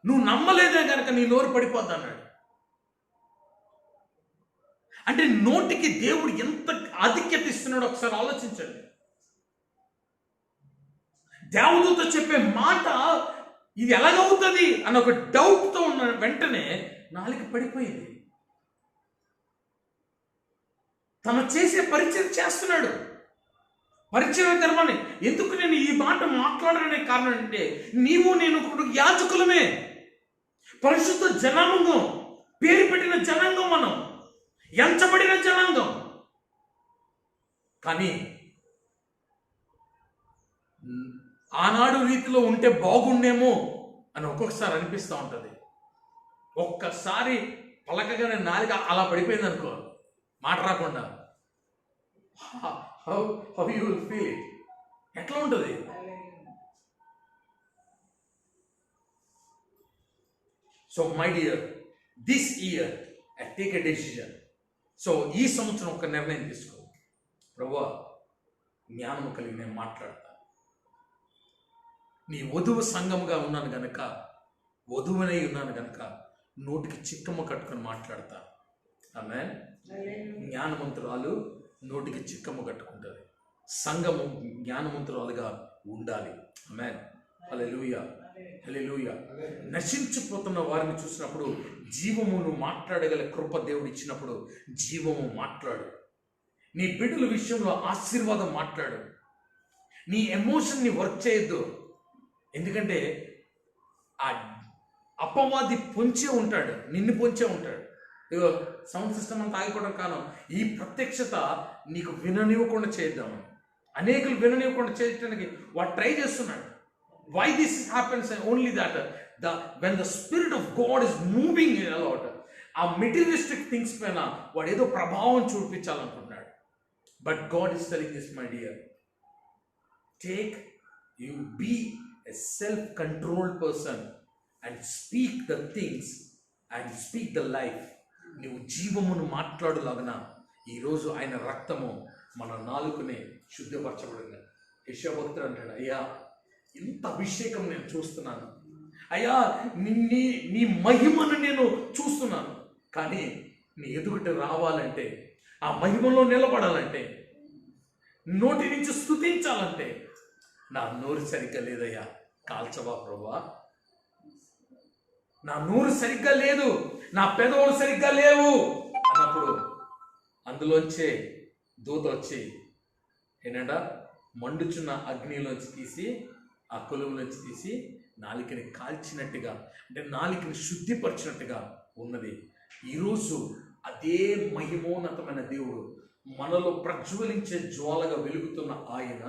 నువ్వు నమ్మలేదే కనుక నీ నోరు పడిపోద్ది అన్నాడు. అంటే నోటికి దేవుడు ఎంత ఆధిక్యత ఇస్తున్నాడో ఒకసారి ఆలోచించండి. దేవుడితో చెప్పే మాట ఇది ఎలాగవుతుంది అన్న ఒక డౌట్తో ఉన్న వెంటనే నాలుక పడిపోయింది. తను చేసే పరిచయం చేస్తున్నాడు. పరిచయం కర్మని. ఎందుకు నేను ఈ మాట మాట్లాడనే కారణం అంటే, నీవు నేను యాజకులమే, పరిశుద్ధ జనాంగం, పేరు పెట్టిన జనాంగం, మనం ఎంచబడిన జనాంగం. కానీ ఆనాడు రీతిలో ఉంటే బాగుండేమో అని ఒక్కొక్కసారి అనిపిస్తూ ఉంటుంది. ఒక్కసారి పలకగానే నాలుక అలా పడిపోయింది అనుకో, మాట రాకుండా, how you will feel it? ఎట్లా ఉంటుంది? So my dear, this year I take a decision. So ఈ సంవత్సరం ఒక నిర్ణయం తీసుకో. ప్రభువా, జ్ఞానము కలిగి నేను మాట్లాడతా. నీ వధువు సంఘముగా ఉన్నాను గనక, వధువునై ఉన్నాను గనక నోటికి చిక్కమ్మ కట్టుకొని మాట్లాడతా. ఆమేన్. జ్ఞానమంతురాలు నోటికి చిక్కమ్మ కట్టుకుంటుంది. సంఘము జ్ఞానమంతురాలుగా ఉండాలి. ఆమేన్. హల్లెలూయా, హల్లెలూయా. నశించిపోతున్న వారిని చూసినప్పుడు జీవమును మాట్లాడగల కృప దేవుడు ఇచ్చినప్పుడు జీవము మాట్లాడు. నీ బిడ్డల విషయంలో ఆశీర్వాదం మాట్లాడు. నీ ఎమోషన్ని వర్క్ చేయొద్దు. ఎందుకంటే ఆ అపవాది పొంచే ఉంటాడు, నిన్ను పొంచే ఉంటాడు. ఇగో సౌండ్ సిస్టమ్ అంతా ఆగిపోవడం కారణం ఈ ప్రత్యక్షత నీకు విననివ్వకుండా చేద్దామని. అనేకులు విననివ్వకుండా చేయడానికి వాడు ట్రై చేస్తున్నాడు. Why this happens? Only that when the spirit of God is moving in a lot, ఆ మెటీరియలిస్టిక్ థింగ్స్ పైన వాడు ఏదో ప్రభావం చూపించాలనుకుంటున్నాడు. But God is telling this, my dear, take you be a self controlled person and speak the things and speak the life. నువ్వు జీవమును మాట్లాడులాగన ఈరోజు ఆయన రక్తము మన నాలుకనే శుద్ధపరచబడింది. యెషయా భక్తుడు అంటాడు, అయ్యా ఇంత అభిషేకం నేను చూస్తున్నాను, అయ్యా నీ మహిమను నేను చూస్తున్నాను. కానీ నీ ఎదుగుట రావాలంటే, ఆ మహిమలో నిలబడాలంటే, నోటి నుంచి స్తుతించాలంటే నా నోరు సరిగ్గా లేదయ్యా, కాల్చవా ప్రభువా? నా నోరు సరిగ్గా లేదు, నా పెదవులు సరిగ్గా లేవు అన్నప్పుడు అందులోంచే దూత వచ్చి ఏంటంట, మండుచున్న అగ్నిలోంచి తీసి, ఆ కొలువులోంచి తీసి నాలికని కాల్చినట్టుగా, అంటే నాలికని శుద్ధిపరిచినట్టుగా ఉన్నది. ఈరోజు అదే మహిమోన్నతమైన దేవుడు మనలో ప్రజ్వలించే జ్వాలగా వెలుగుతున్న ఆయన,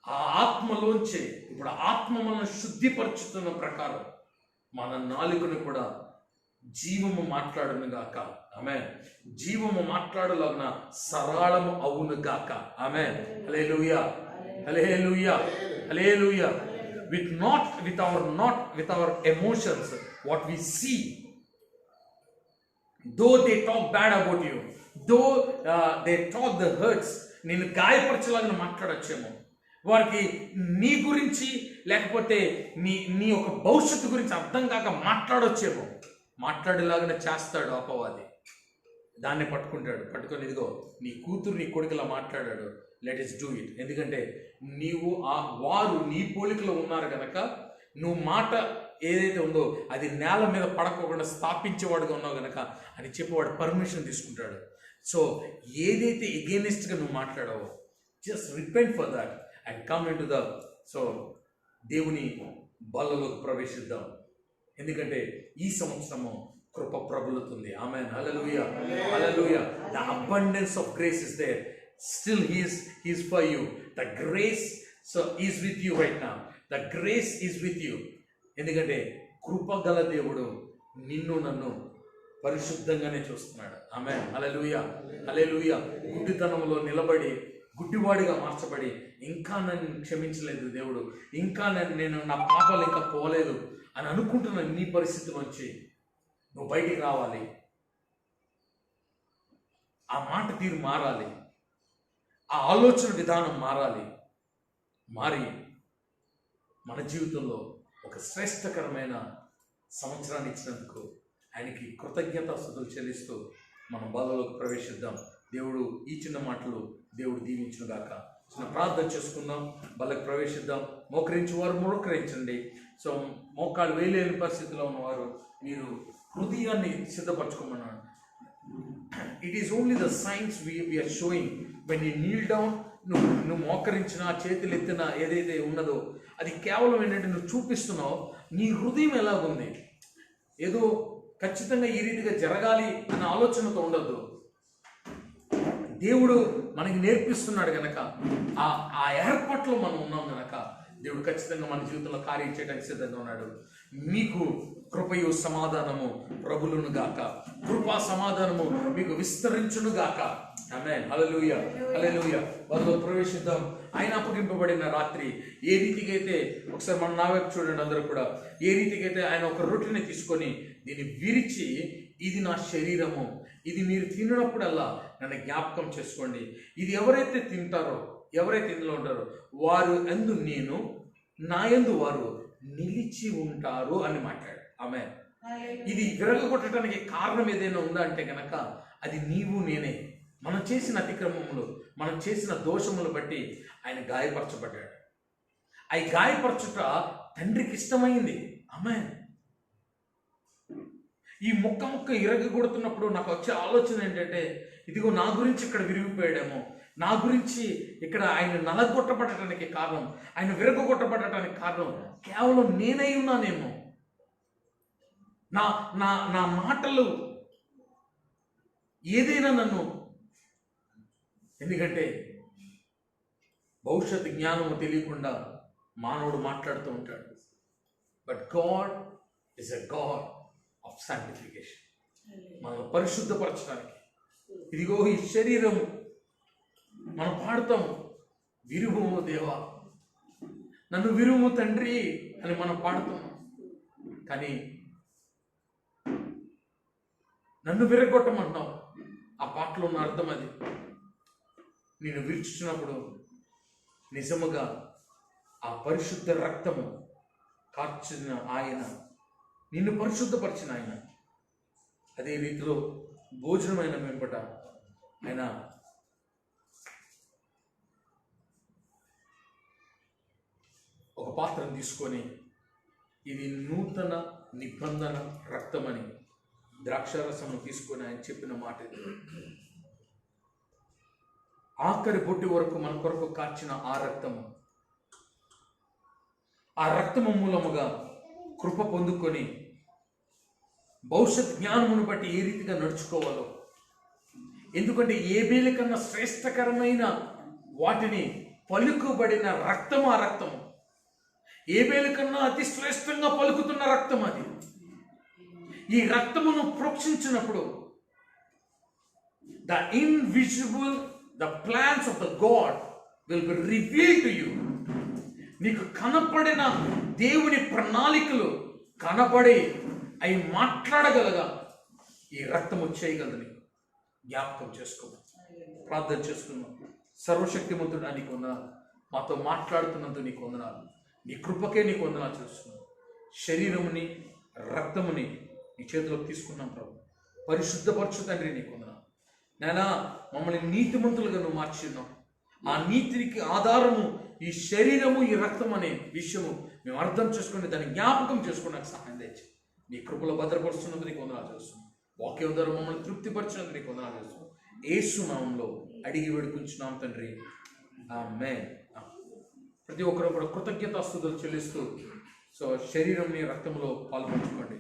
ఆ ఆత్మలోంచే ఇప్పుడు ఆత్మ మనల్ని శుద్ధిపరుచుతున్న ప్రకారం మన నాలుకను కూడా జీవము మాట్లాడును గాక. ఆమేన్. జీవము మాట్లాడులాగున సరళము అవును గాక. ఆమేన్. Hallelujah, hallelujah, hallelujah. with our emotions, what we see, though they talk bad about you, though they talk the hurts, నేను గాయపరచలాగా మాట్లాడొచ్చేమో, వారికి నీ గురించి లేకపోతే నీ యొక్క భవిష్యత్తు గురించి అర్థం కాక మాట్లాడొచ్చేమో, మాట్లాడేలాగానే చేస్తాడు అపవాది. దాన్ని పట్టుకొని ఇదిగో నీ కూతురు నీ కొడుకులా మాట్లాడాడు, లెట్ ఇస్ డూ ఇట్. ఎందుకంటే వారు నీ పోలికలో ఉన్నారు కనుక నువ్వు మాట ఏదైతే ఉందో అది నేల మీద పడకోకుండా స్థాపించేవాడుగా ఉన్నావు కనుక అని చెప్పి వాడు పర్మిషన్ తీసుకుంటాడు. సో ఏదైతే ఎగెనిస్ట్గా నువ్వు మాట్లాడావో just repent for that and come in to the దేవుని బల్లలోకి ప్రవేశిద్దాం. ఎందుకంటే ఈ సంవత్సరము కృప ప్రబలుతుంది. Amen. Hallelujah, hallelujah. The abundance of grace is there. Still he is for you. The grace is with you right now. The grace is with you. ఎందుకంటే కృప గల దేవుడు నిన్ను నన్ను పరిశుద్ధంగానే చూస్తున్నాడు. ఆమేన్. హల్లెలూయా, హల్లెలూయా. గుడ్డితనంలో నిలబడి గుడ్డివాడిగా మార్చబడి ఇంకా నన్ను క్షమించలేదు దేవుడు, ఇంకా నేను నా పాపాలు ఇంకా పోలేదు అని అనుకుంటున్న నీ పరిస్థితి నుంచి నువ్వు బయటికి రావాలి. ఆ మాట తీరు మారాలి, ఆ ఆలోచన విధానం మారాలి. మారి మన జీవితంలో ఒక శ్రేష్టకరమైన సంవత్సరాన్ని ఇచ్చినందుకు ఆయనకి కృతజ్ఞతాస్తుతులు చెల్లిస్తూ మనం బల్లలోకి ప్రవేశిద్దాం. దేవుడు ఈ చిన్న మాటలు దేవుడు దీవించును గాక. చిన్న ప్రార్థన చేసుకుందాం, బల్లకి ప్రవేశిద్దాం. మోకరించి వారు మోకరించండి. సో మోకాలు వేయలేని పరిస్థితిలో ఉన్నవారు మీరు హృదయాన్ని సిద్ధపరచుకోమన్నాడు. It is only the signs we're showing. When you kneel down, నువ్వు మోకరించిన చేతులు ఎత్తిన ఏదైతే ఉన్నదో అది కేవలం ఏంటంటే నువ్వు చూపిస్తున్నావు నీ హృదయం ఎలాగుంది. ఏదో ఖచ్చితంగా ఈ రీతిగా జరగాలి అన్న ఆలోచనతో ఉండద్దు. దేవుడు మనకి నేర్పిస్తున్నాడు కనుక ఆ ఏర్పాట్లో మనం ఉన్నాం కనుక దేవుడు ఖచ్చితంగా మన జీవితంలో కార్యం చేయడానికి సిద్ధంగా ఉన్నాడు. మీకు కృపయు సమాధానము ప్రభులును గాక. కృపా సమాధానము మీకు విస్తరించును గాక. ఆమేన్. హల్లెలూయా, హల్లెలూయా. వారిలో ప్రవేశిద్దాం. ఆయన అప్పగింపబడిన రాత్రి ఏ రీతిగా అయితే, ఒకసారి మన నా వైపు చూడండి అందరూ కూడా, ఏ రీతిగా అయితే ఆయన ఒక రొట్టెని తీసుకొని దీన్ని విరిచి, ఇది నా శరీరము, ఇది మీరు తిన్నప్పుడల్లా నన్ను జ్ఞాపకం చేసుకోండి. ఇది ఎవరైతే తింటారో, ఎవరైతే ఇందులో ఉంటారో వారు యందు నేను, నా యందు వారు నిలిచి ఉంటారు అని మాట్లాడు. ఆమేన్. ఇది విరగొట్టడానికి కారణం ఏదైనా ఉందా అంటే కనుక అది నీవు నేనే. మనం చేసిన అతిక్రమములు, మనం చేసిన దోషములు బట్టి ఆయన గాయపరచబడ్డాడు. అవి గాయపరచుట తండ్రికి ఇష్టమైంది. ఆమేన్. ఈ ముక్క ఇరగొడుతున్నప్పుడు నాకు వచ్చే ఆలోచన ఏంటంటే, ఇదిగో నా గురించి ఇక్కడ విరిగిపోయాడేమో, నా గురించి ఇక్కడ ఆయన నలగొట్టబడటానికి కారణం, ఆయన విరగొట్టబడటానికి కారణం కేవలం నేనై ఉన్నానేమో. నా నా నా మాటలు ఏదైనా నన్ను, ఎందుకంటే భవిష్యత్ జ్ఞానము తెలియకుండా మానవుడు మాట్లాడుతూ ఉంటాడు. But God is a God of sanctification. మనం పరిశుద్ధపరచడానికి ఇదిగో ఈ శరీరం మనం పాడతాం, విరుము దేవా, నన్ను విరుము తండ్రి అని మనం పాడుతాం. కానీ నన్ను విరగొట్టమంటున్నావు. ఆ పాటలో ఉన్న అర్థం అది. నేను విరుచుచున్నప్పుడు నిజముగా ఆ పరిశుద్ధ రక్తము కార్చిన ఆయన, నిన్ను పరిశుద్ధపరిచిన ఆయన, అదే రీతిలో భోజనమైన వెంపట ఆయన ఒక పాత్రను తీసుకొని ఇది నూతన నిబంధన రక్తమని ద్రాక్షారసమును తీసుకొని ఆయన చెప్పిన మాట ఇది. ఆఖరి బొట్టి వరకు మన కొరకు కార్చిన ఆ రక్తము మూలముగా కృప పొందుకొని భవిష్యత్ జ్ఞానమును బట్టి ఏ రీతిగా నడుచుకోవాలో. ఎందుకంటే ఏబేలు కన్నా శ్రేష్టకరమైన వాటిని పలుకుబడిన రక్తము ఆ రక్తము. ఏబేలు కన్నా అతి శ్రేష్టంగా పలుకుతున్న రక్తం అది. ఈ రక్తమును ప్రోక్షించినప్పుడు the invisible, the plans of the God will be revealed to you. నీకు కనపడిన దేవుని ప్రణాళికలు కనబడి అవి మాట్లాడగలగా ఈ రక్తము చేయగలదని జ్ఞాపకం చేసుకుందాం, ప్రార్థన చేసుకుందాం. సర్వశక్తిమంతుడా నీకు వందనాలు, మాతో మాట్లాడుతున్నందుకు నీకు వందనాలు, నీ కృపకే నీకు వందనాలు చేస్తున్నాం. శరీరముని రక్తముని నీ చేతిలోకి తీసుకున్నాం ప్రభు. పరిశుద్ధపరచు తండ్రి నీకు వందనాలు. నాయనా మమ్మల్ని నీతిమంతులుగా నువ్వు మార్చున్నావు. ఆ నీతికి ఆధారము ఈ శరీరము, ఈ రక్తం అనే విషయము మేము అర్థం చేసుకుని దాన్ని జ్ఞాపకం చేసుకుని నాకు సహాయం తెచ్చి నీ కృపలో భద్రపరుస్తున్నందుకు నీకు వందనాలు చేస్తున్నాం. వాక్యం ద్వారా మమ్మల్ని తృప్తిపరిచినందుకు నీకు వందనాలు చేస్తున్నాం. యేసు నామములో అడిగి వేడుకుంటున్నాం తండ్రి, ఆమేన్. ప్రతి ఒక్కరు కూడా కృతజ్ఞతాస్తుతులు చెల్లిస్తూ సో శరీరంని రక్తంలో పాల్పంచుకోండి.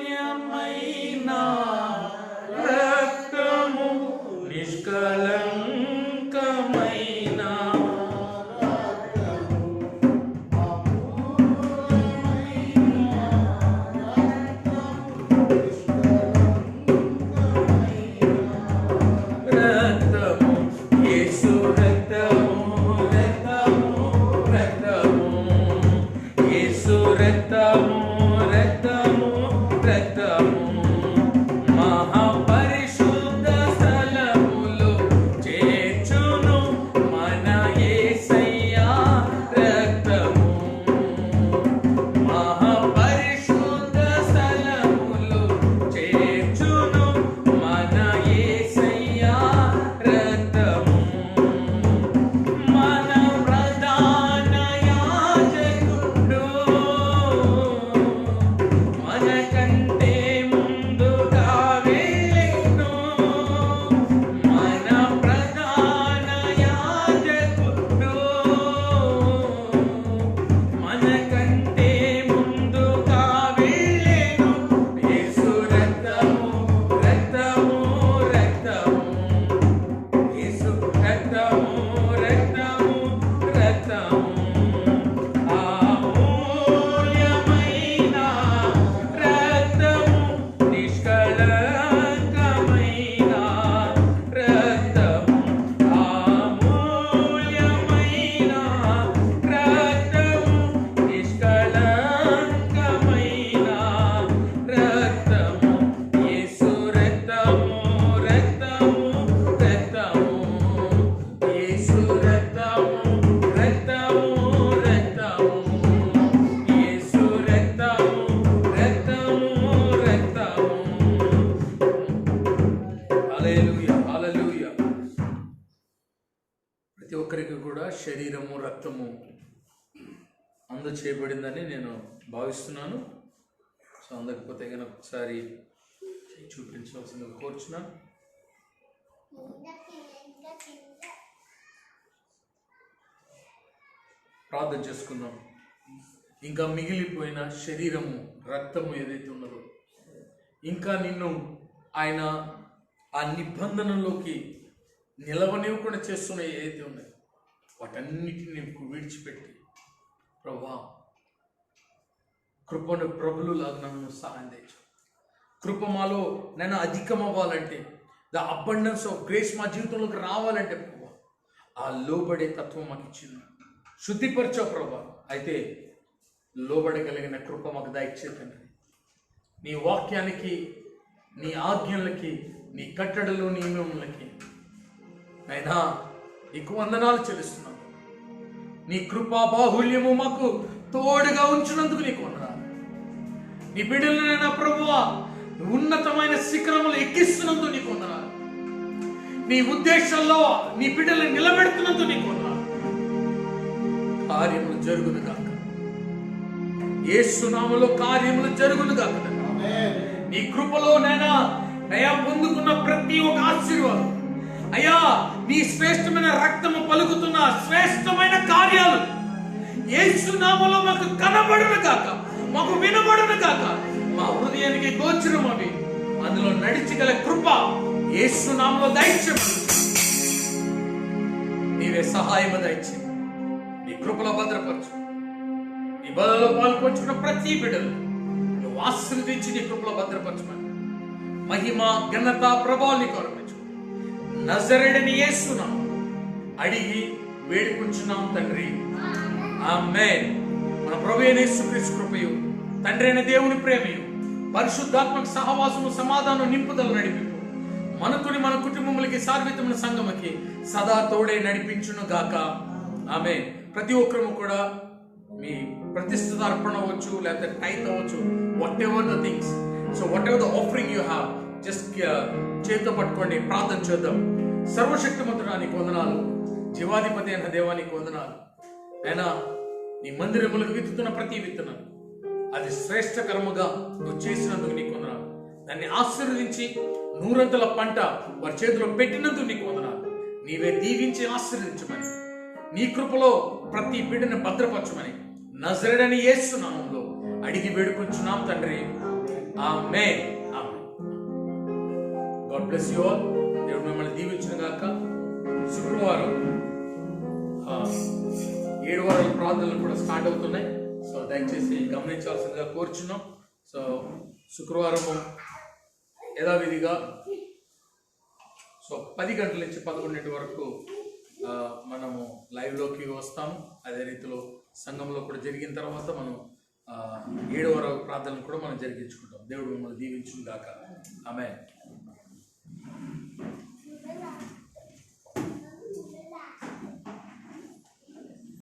అమూల్యమైన రక్తము, నిష్కలంకమైన రక్తము, యేసు రక్తము, రక్తము, రక్తము, యేసు రక్తము, రక్తము, రక్తము, మహాపరిశుద్ధ స్థలములో చేర్చును మన యేసయ్యా రక్తము, మహాపరిశుద్ధ స్థలములో చేర్చును మన యేసయ్యా రక్తము, మన ప్రధాన యాజకుడు మనకంటే ముందుగా వెళ్ళెను, మన ప్రధాన యాజకుడు మనకంటే ముందుగా వెళ్ళెను, యేసు రక్తము, రక్తము, రక్తము, యేసు రక్తము, రక్తము, రక్తము, అమూల్యమైన రక్తము, నిష్కలంకమైన రక్తము, అమూల్యమైన రక్తము, నిష్కలంకమైన రక్తము, యేసు రక్తము, రక్తము, రక్తము, యేసు రక్తము, రక్తము, రక్తము, యేసు రక్తము, రక్తము, రక్తము. హల్లెలూయా, హల్లెలూయా. ప్రతి ఒక్కరికి కూడా శరీరము, రక్తము అందచేయబడిందని నేను భావిస్తున్నాను. సో అందకపోతే కనుక ఒకసారి చూపించవలసిందిగా కోరుచున్నాను. ప్రార్థన చేసుకుందాం. ఇంకా మిగిలిపోయిన శరీరము, రక్తము ఏదైతే ఉన్నదో, ఇంకా నిన్ను ఆయన ఆ నిబంధనలోకి నిలవనివ్వకుండా చేస్తున్న ఏదైతే ఉన్నాయో వాటన్నిటిని నీకు విడిచిపెట్టి ప్రభువా కృపను ప్రభులాగా నన్ను సహాయం తెచ్చు. కృప మాలో నేను అధికం అవ్వాలంటే, ద అబండెన్స్ ఆఫ్ గ్రేస్ మా జీవితంలోకి రావాలంటే ప్రభా ఆ లోబడే తత్వం మాకు ఇచ్చింది. శుద్ధిపరచావు ప్రభా, అయితే లోబడగలిగిన కృప మాకు దయచేతండి. నీ వాక్యానికి, నీ ఆజ్ఞలకి, నీ కట్టడలు, నియమములకి అయినా నీకు వందనాలు చెల్లిస్తున్నాను. నీ కృపా బాహుల్యము మాకు తోడుగా ఉంచినందుకు నీకు వందనాలు. నీ బిడ్డలనైనా ప్రభువా ఉన్నతమైన శిఖరములు ఎక్కిస్తున్నందుకు నీకు వందనాలు. నీ ఉద్దేశంలో నీ బిడ్డలను నిలబెడుతున్నందుకు నీకు వందనాలు. కార్యములు జరుగును గాక, యేసు నామములో కార్యములు జరుగును గాక. నీ కృపలో నైనా అయ్యా పొందుకున్న ప్రతి ఒక్క ఆశీర్వాదం, అయ్యా నీ శ్రేష్టమైన రక్తము పలుకుతున్న శ్రేష్టమైన కార్యాలు యేసు నామములో మాకు కనబడును గాక, మాకు వినబడును గాక. మా హృదయానికి గోచరం అవి అందులో నడిచగల కృప యేసు నామములో దయచేయమని నీవే సహాయము దయచేయి. నీ కృపలో భద్రపరచు. నీ బలలో పాల్పంచుకున్న ప్రతి బిడ్డలు నువ్వు ఆశీర్వదించి నీ కృపలో భద్రపరచమని మహిమ, ఘనత, ప్రభావాలు నీకు అర్పించు. నజరేయుడైన యేసు నామములో అడిగి వేడుకుంటున్నాం తండ్రి, ఆమేన్. మన ప్రభువైన యేసుక్రీస్తు కృపయు, తండ్రి అయిన దేవుని ప్రేమయు, పరిశుద్ధాత్మక సహవాసము, సమాధానం, నింపుదల నడిపింపు మనకుని మన కుటుంబములకి, సార్వత్రిక సంఘముకి సదా తోడే నడిపించును గాక. ఆమేన్. ప్రతి ఒక్కరము కూడా మీ ప్రతిష్ఠిత అర్పణ అవ్వచ్చు, లేకపోతే టైత్ అవ్వచ్చు, what ever the things, so what ever the offering you have, just చేతితో పట్టుకోండి, ప్రార్థన చేద్దాం. సర్వశక్తిమంతుడా నీకు వందనాలు, జీవాధిపతి అయిన దేవానికి వందనాలు. అయినా నీ మందిరములకు విత్తుతున్న ప్రతి విత్తనం అది శ్రేష్టకరముగా నువ్వు చేసినందుకు నీకు వందనాలు. దాన్ని ఆశీర్వదించి 100 పంట వారి చేతిలో పెట్టినందుకు నీకు వందనాలు. నీవే దీవించి ఆశీర్వదించమని, నీ కృపలో ప్రతి బిడ్డను భద్రపరచమని నజరేయుడైన యేసు నామములో అడిగి వేడుకొంచున్నాం తండ్రి. Amen. Amen. God bless you all. దేవుడు మిమ్మల్ని దీవించును గాక. శుక్రవారం 7 వారాల ప్రార్థనలు కూడా స్టార్ట్ అవుతున్నాయి. సో దయచేసి గమనించాల్సిందిగా కోరుచున్నాం. సో శుక్రవారము యథావిధిగా 10 గంటల నుంచి 11 వరకు మనము లైవ్లోకి వస్తాము. అదే రీతిలో సంఘంలో కూడా జరిగిన తర్వాత మనం 7వ ప్రార్థనలు కూడా మనం జరిగించుకుంటాం. దేవుడు మిమ్మల్ని దీవించును గాక. ఆమేన్.